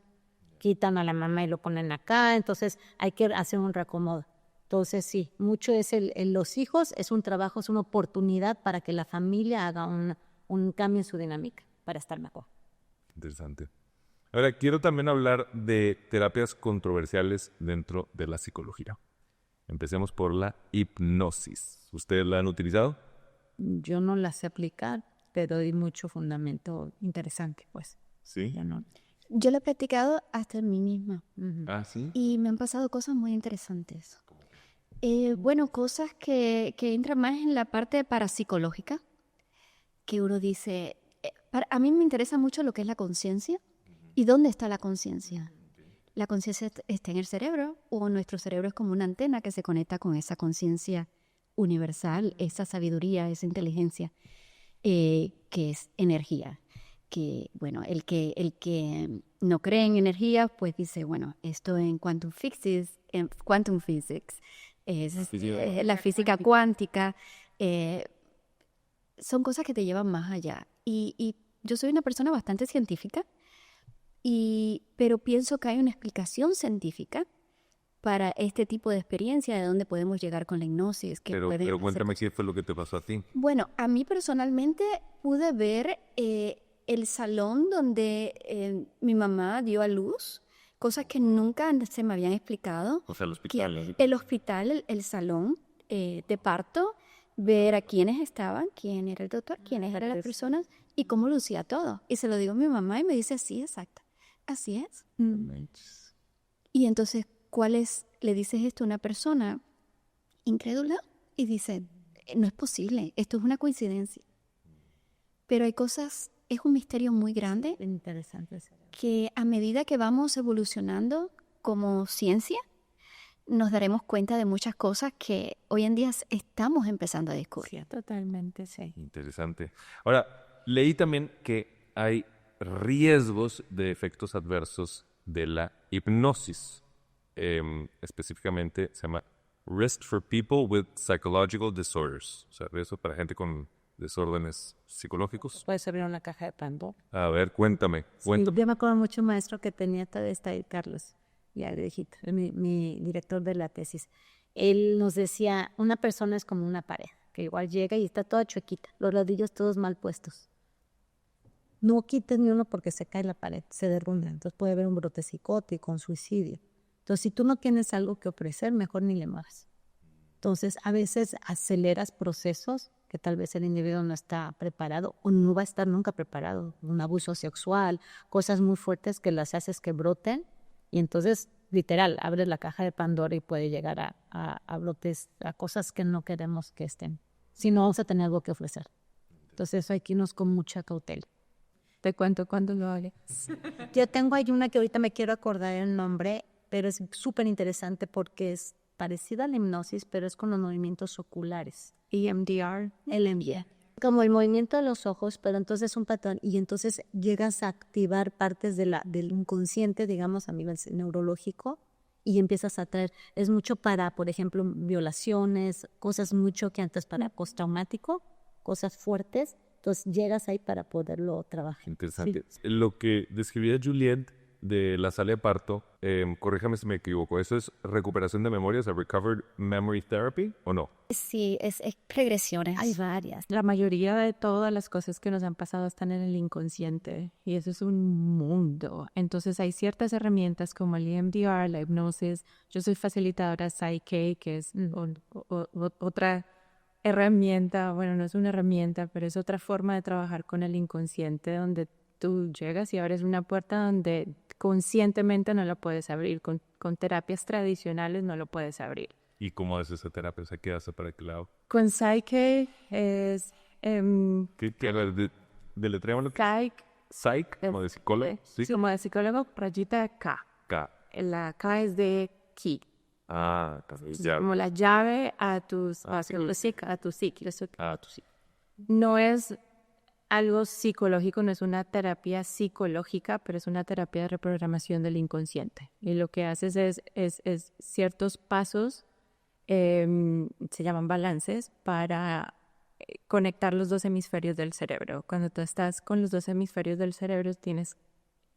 Quitan a la mamá y lo ponen acá, entonces hay que hacer un reacomodo. Entonces sí, mucho es los hijos, es un trabajo, es una oportunidad para que la familia haga un cambio en su dinámica para estar mejor. Interesante. Ahora, quiero también hablar de terapias controversiales dentro de la psicología. Empecemos por la hipnosis. ¿Ustedes la han utilizado? Yo no la sé aplicar, pero hay mucho fundamento interesante, pues. Sí. Yo lo he practicado hasta en mí misma. Ah, sí. Y me han pasado cosas muy interesantes. Bueno, cosas que entran más en la parte parapsicológica, que uno dice, a mí me interesa mucho lo que es la conciencia y dónde está la conciencia. La conciencia está en el cerebro, o nuestro cerebro es como una antena que se conecta con esa conciencia universal, esa sabiduría, esa inteligencia, que es energía. Que, bueno, el que no cree en energía, pues dice, bueno, esto en quantum physics, es la física cuántica, son cosas que te llevan más allá. Y yo soy una persona bastante científica, pero pienso que hay una explicación científica para este tipo de experiencia, de dónde podemos llegar con la hipnosis. Pero cuéntame qué fue lo que te pasó a ti. Bueno, a mí personalmente pude ver el salón donde mi mamá dio a luz, cosas que nunca se me habían explicado. O sea, el hospital. El hospital, el salón de parto, ver a quiénes estaban, quién era el doctor, quiénes eran las personas y cómo lucía todo. Y se lo digo a mi mamá y me dice, sí, exacto, así es. Y entonces, le dices esto a una persona incrédula y dice, no es posible, esto es una coincidencia. Pero hay cosas, es un misterio muy grande. Interesante. Que a medida que vamos evolucionando como ciencia, nos daremos cuenta de muchas cosas que hoy en día estamos empezando a descubrir. Sí, totalmente, sí. Interesante. Ahora, leí también que hay riesgos de efectos adversos de la hipnosis. Específicamente se llama Risk for People with Psychological Disorders. O sea, riesgo para gente con desórdenes psicológicos. Puedes abrir una caja de Pandora. A ver, cuéntame. Sí, yo me acuerdo mucho un maestro que tenía todavía está ahí, Carlos, ya viejito, mi director de la tesis. Él nos decía, una persona es como una pared, que igual llega y está toda chuequita, los ladrillos todos mal puestos. No quites ni uno porque se cae la pared, se derrumba. Entonces puede haber un brote psicótico, un suicidio. Entonces, si tú no tienes algo que ofrecer, mejor ni le muevas. Entonces, a veces aceleras procesos que tal vez el individuo no está preparado o no va a estar nunca preparado. Un abuso sexual, cosas muy fuertes que las haces que broten y entonces, literal, abres la caja de Pandora y puede llegar a brotes, a cosas que no queremos que estén. Si no, vamos a tener algo que ofrecer. Entonces, eso hay que irnos con mucha cautela. Te cuento cuando lo hagas. Yo tengo ahí una que ahorita me quiero acordar el nombre, pero es súper interesante porque es parecida a la hipnosis, pero es con los movimientos oculares. EMDR. El EMDR. Como el movimiento de los ojos, pero entonces es un patrón y entonces llegas a activar partes del inconsciente, digamos, a nivel neurológico y empiezas a traer. Es mucho para, por ejemplo, violaciones, cosas mucho que antes para postraumático, cosas fuertes. Entonces llegas ahí para poderlo trabajar. Interesante. Sí. Lo que describía Juliette de la sala de parto, corríjame si me equivoco, ¿eso es recuperación de memorias, a Recovered Memory Therapy o no? Sí, es regresiones. Hay varias. La mayoría de todas las cosas que nos han pasado están en el inconsciente y eso es un mundo. Entonces hay ciertas herramientas como el EMDR, la hipnosis. Yo soy facilitadora Psyche, que es otra herramienta, bueno, no es una herramienta, pero es otra forma de trabajar con el inconsciente donde tú llegas y abres una puerta donde conscientemente no la puedes abrir. Con terapias tradicionales no lo puedes abrir. ¿Y cómo haces esa terapia? O sea, ¿qué hace para qué lado? Con Psyche es... ¿Qué hago? ¿Deletréamoslo? Psyche, Psych, como de psicólogo. Sí. Como de psicólogo, rayita K. K. La K es de key. Ah, ya. Como la llave a tus a tu psique. Ah, tú sí. No es algo psicológico, no es una terapia psicológica, pero es una terapia de reprogramación del inconsciente. Y lo que haces es ciertos pasos, se llaman balances, para conectar los dos hemisferios del cerebro. Cuando tú estás con los dos hemisferios del cerebro, tienes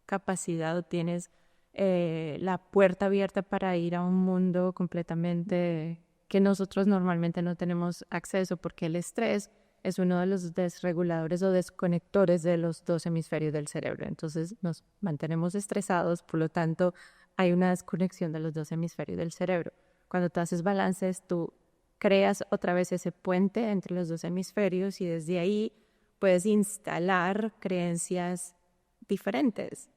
capacidad o tienes la puerta abierta para ir a un mundo completamente que nosotros normalmente no tenemos acceso, porque el estrés es uno de los desreguladores o desconectores de los dos hemisferios del cerebro. Entonces nos mantenemos estresados, por lo tanto hay una desconexión de los dos hemisferios del cerebro. Cuando tú haces balances, tú creas otra vez ese puente entre los dos hemisferios y desde ahí puedes instalar creencias diferentes,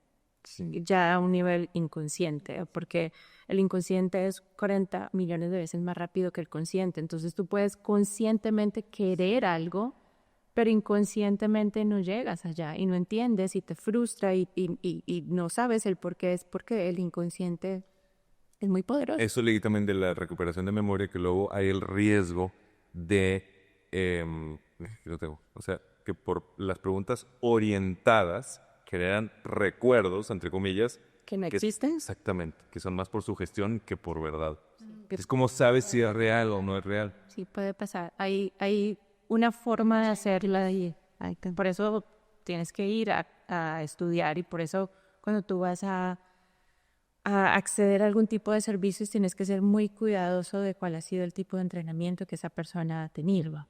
ya a un nivel inconsciente, porque el inconsciente es 40 millones de veces más rápido que el consciente. Entonces tú puedes conscientemente querer algo, pero inconscientemente no llegas allá y no entiendes y te frustra y no sabes el por qué. Es porque el inconsciente es muy poderoso. Eso leí también de la recuperación de memoria, que luego hay el riesgo de, lo tengo, o sea, que por las preguntas orientadas generan recuerdos, entre comillas, ¿Que no existen? Exactamente, que son más por sugestión que por verdad. Es como sabes si es real o no es real. Sí, puede pasar. Hay una forma de hacerla y por eso tienes que ir a estudiar, y por eso cuando tú vas a acceder a algún tipo de servicios tienes que ser muy cuidadoso de cuál ha sido el tipo de entrenamiento que esa persona ha tenido.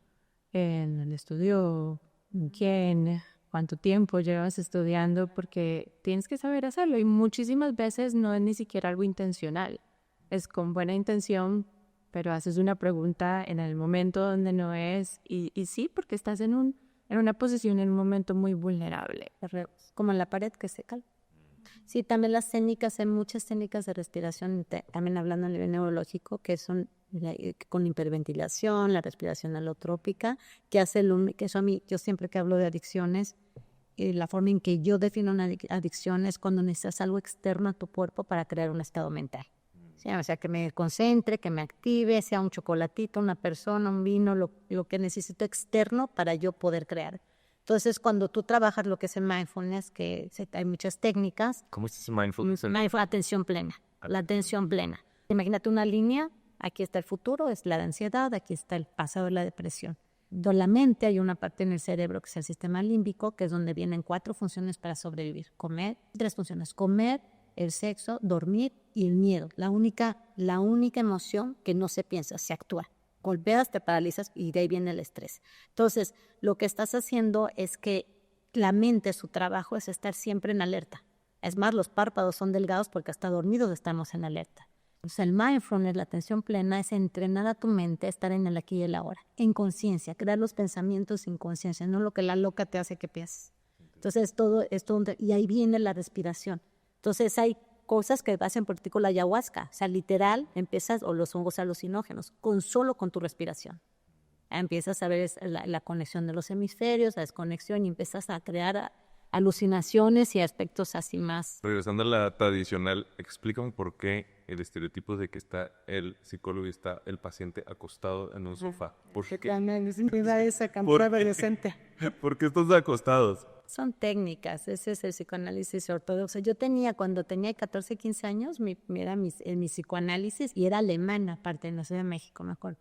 En el estudio, quién, cuánto tiempo llevas estudiando, porque tienes que saber hacerlo y muchísimas veces no es ni siquiera algo intencional. Es con buena intención, pero haces una pregunta en el momento donde no es y sí, porque estás en una posición, en un momento muy vulnerable. Como en la pared que se calma. Sí, también las técnicas, hay muchas técnicas de respiración, también hablando a nivel neurológico, que son con hiperventilación, la respiración alotrópica, que hace que eso a mí, yo siempre que hablo de adicciones, la forma en que yo defino una adicción es cuando necesitas algo externo a tu cuerpo para crear un estado mental. ¿Sí? O sea, que me concentre, que me active, sea un chocolatito, una persona, un vino, lo que necesito externo para yo poder crear. Entonces, cuando tú trabajas lo que es el mindfulness, que hay muchas técnicas. ¿Cómo es ese mindfulness? Atención plena, la atención plena. Imagínate una línea, aquí está el futuro, es la ansiedad, aquí está el pasado, la depresión. De la mente hay una parte en el cerebro que es el sistema límbico, que es donde vienen 4 funciones para sobrevivir. Comer, 3 funciones, comer, el sexo, dormir y el miedo. La única emoción que no se piensa, se actúa. Golpeas, te paralizas y de ahí viene el estrés. Entonces, lo que estás haciendo es que la mente, su trabajo es estar siempre en alerta. Es más, los párpados son delgados porque hasta dormidos estamos en alerta. Entonces, el mindfulness, la atención plena, es entrenar a tu mente a estar en el aquí y el ahora, en conciencia, crear los pensamientos en conciencia, no lo que la loca te hace que pienses. Entonces, y ahí viene la respiración. Entonces, hay cosas que hacen, por ejemplo, la ayahuasca. O sea, literal, empiezas, o los hongos alucinógenos, solo con tu respiración. Empiezas a ver la conexión de los hemisferios, la desconexión, y empiezas a crear alucinaciones y aspectos así más. Regresando a la tradicional, explícame por qué el estereotipo de que está el psicólogo y está el paciente acostado en un sofá. ¿Por qué? ¿Por qué están acostados? Son técnicas, ese es el psicoanálisis ortodoxo. Cuando tenía 14, 15 años, mi psicoanálisis, y era alemana, aparte en la Ciudad de México, me acuerdo.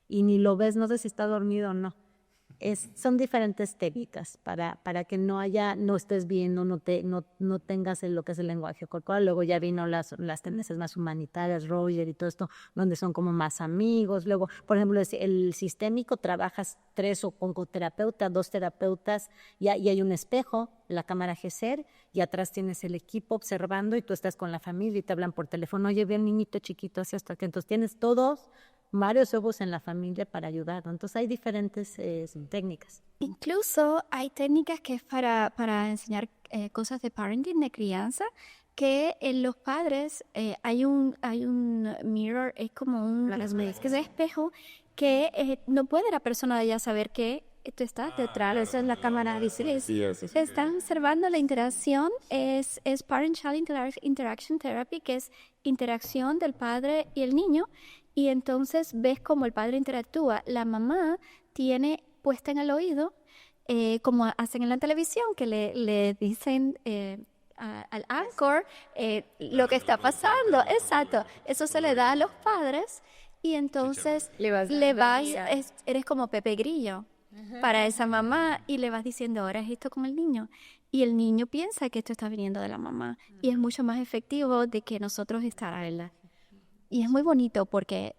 Y ni lo ves, no sé si está dormido o no. Son diferentes técnicas para que no estés viendo, no tengas lo que es el lenguaje corporal. Luego ya vino las tendencias más humanitarias, Roger y todo esto, donde son como más amigos. Luego, por ejemplo, el sistémico, trabajas 3 o con terapeuta, 2 terapeutas, y hay un espejo, la cámara GESER, y atrás tienes el equipo observando y tú estás con la familia y te hablan por teléfono. Oye, ve al niñito chiquito, así hasta que entonces tienes varios ojos en la familia para ayudar, ¿no? Entonces hay diferentes técnicas. Incluso hay técnicas que es para enseñar cosas de parenting, de crianza, que en los padres hay un mirror, es como que es un espejo, que no puede la persona ya saber que tú estás detrás, esa es la cámara visible. Sí, Están observando la interacción, es Parent-Child Interaction Therapy, que es interacción del padre y el niño, y entonces ves cómo el padre interactúa. La mamá tiene puesta en el oído, como hacen en la televisión, que le dicen al anchor lo que está pasando. Exacto. Eso se le da a los padres y entonces eres como Pepe Grillo para esa mamá y le vas diciendo, ahora es esto con el niño. Y el niño piensa que esto está viniendo de la mamá y es mucho más efectivo de que nosotros estarla. Y es muy bonito porque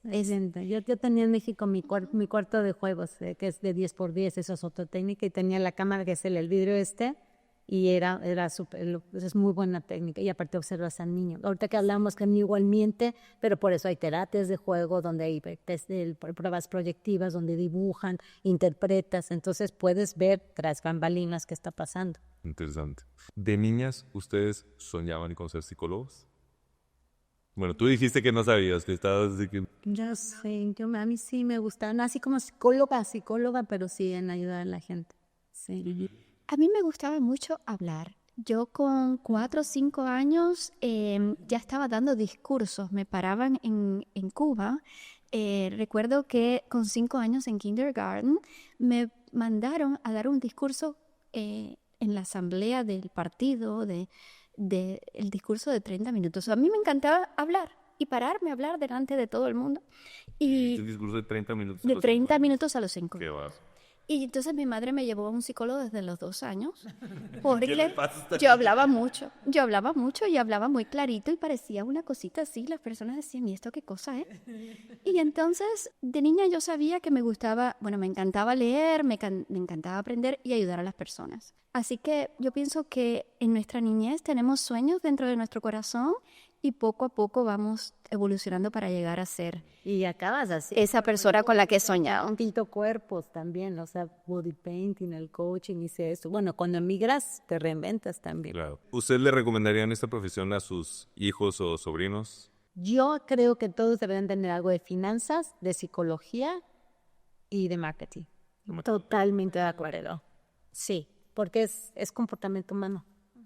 Yo tenía en México mi cuarto de juegos, que es de 10x10, eso es otra técnica, y tenía la cámara que es el vidrio y era súper, es muy buena técnica, y aparte observas al niño. Ahorita que hablamos que el niño igual miente, pero por eso hay terapias de juego, donde hay pruebas proyectivas, donde dibujan, interpretas, entonces puedes ver tras bambalinas qué está pasando. Interesante. ¿De niñas ustedes soñaban con ser psicólogos? Bueno, tú dijiste que no sabías, que estabas así que... Ya sé, a mí sí me gusta, no así como psicóloga, pero sí en ayudar a la gente. Sí. A mí me gustaba mucho hablar. Yo con 4 o 5 años ya estaba dando discursos. Me paraban en Cuba. Recuerdo que con 5 años en kindergarten me mandaron a dar un discurso en la asamblea del partido, el discurso de 30 minutos. A mí me encantaba hablar y pararme a hablar delante de todo el mundo. Y un discurso de 30 minutos. De 30 minutos a los 5. Qué va. Y entonces mi madre me llevó a un psicólogo desde los 2 años, porque yo hablaba mucho y hablaba muy clarito y parecía una cosita así. Las personas decían, ¿y esto qué cosa es? Y entonces de niña yo sabía que me encantaba leer, me encantaba aprender y ayudar a las personas. Así que yo pienso que en nuestra niñez tenemos sueños dentro de nuestro corazón y poco a poco vamos evolucionando para llegar a ser y acabas así esa persona con la que he soñado. Pinto cuerpos también, o sea, body painting, el coaching, hice eso. Bueno, cuando emigras te reinventas también. Claro. ¿Usted le recomendarían esta profesión a sus hijos o sobrinos? Yo creo que todos deberían tener algo de finanzas, de psicología y de marketing. Totalmente de acuerdo. Sí, porque es comportamiento humano.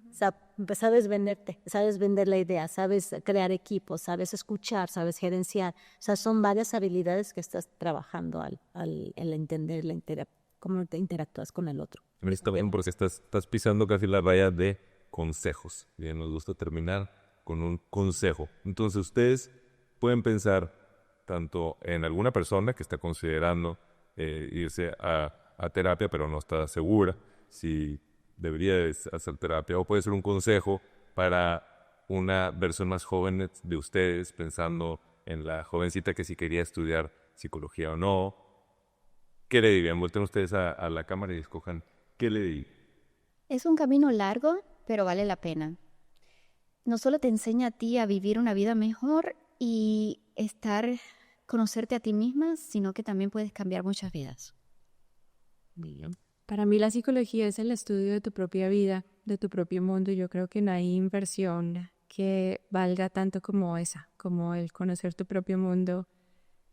O sea, sabes venderte, sabes vender la idea, sabes crear equipos, sabes escuchar, sabes gerenciar. O sea, son varias habilidades que estás trabajando al entender cómo te interactúas con el otro. Está bien, porque estás pisando casi la raya de consejos. Bien, nos gusta terminar con un consejo. Entonces, ustedes pueden pensar tanto en alguna persona que está considerando irse a terapia, pero no está segura si debería hacer terapia, o puede ser un consejo para una versión más joven de ustedes, pensando en la jovencita que si quería estudiar psicología o no. ¿Qué le dirían? Volten ustedes a la cámara y escojan qué le dirían. Es un camino largo, pero vale la pena. No solo te enseña a ti a vivir una vida mejor y conocerte a ti misma, sino que también puedes cambiar muchas vidas. Bien. Para mí la psicología es el estudio de tu propia vida, de tu propio mundo. Yo creo que no hay inversión que valga tanto como esa, como el conocer tu propio mundo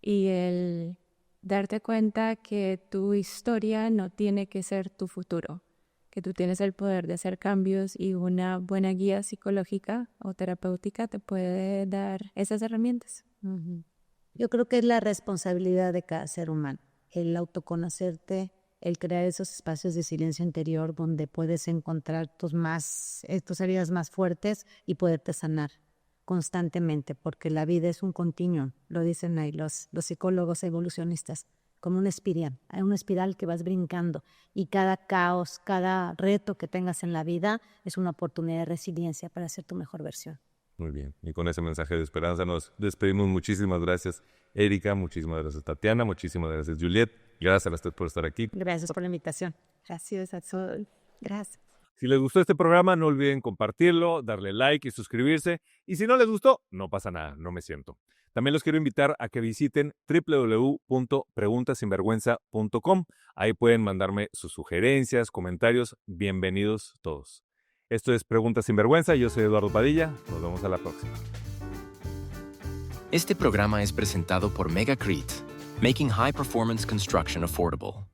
y el darte cuenta que tu historia no tiene que ser tu futuro, que tú tienes el poder de hacer cambios y una buena guía psicológica o terapéutica te puede dar esas herramientas. Uh-huh. Yo creo que es la responsabilidad de cada ser humano, el autoconocerte, el crear esos espacios de silencio interior donde puedes encontrar tus heridas más fuertes y poderte sanar constantemente, porque la vida es un continuum, lo dicen ahí los psicólogos evolucionistas, como una espiral que vas brincando, y cada caos, cada reto que tengas en la vida es una oportunidad de resiliencia para ser tu mejor versión. Muy bien, y con ese mensaje de esperanza nos despedimos. Muchísimas gracias, Erika, muchísimas gracias, Tatiana, muchísimas gracias, Juliet. Gracias a usted por estar aquí. Gracias por la invitación. Gracias a todos. Gracias. Si les gustó este programa, no olviden compartirlo, darle like y suscribirse. Y si no les gustó, no pasa nada, no me siento. También los quiero invitar a que visiten www.preguntasinvergüenza.com. Ahí pueden mandarme sus sugerencias, comentarios. Bienvenidos todos. Esto es Preguntas sin Vergüenza. Yo soy Eduardo Padilla. Nos vemos a la próxima. Este programa es presentado por Megacrete, making high performance construction affordable.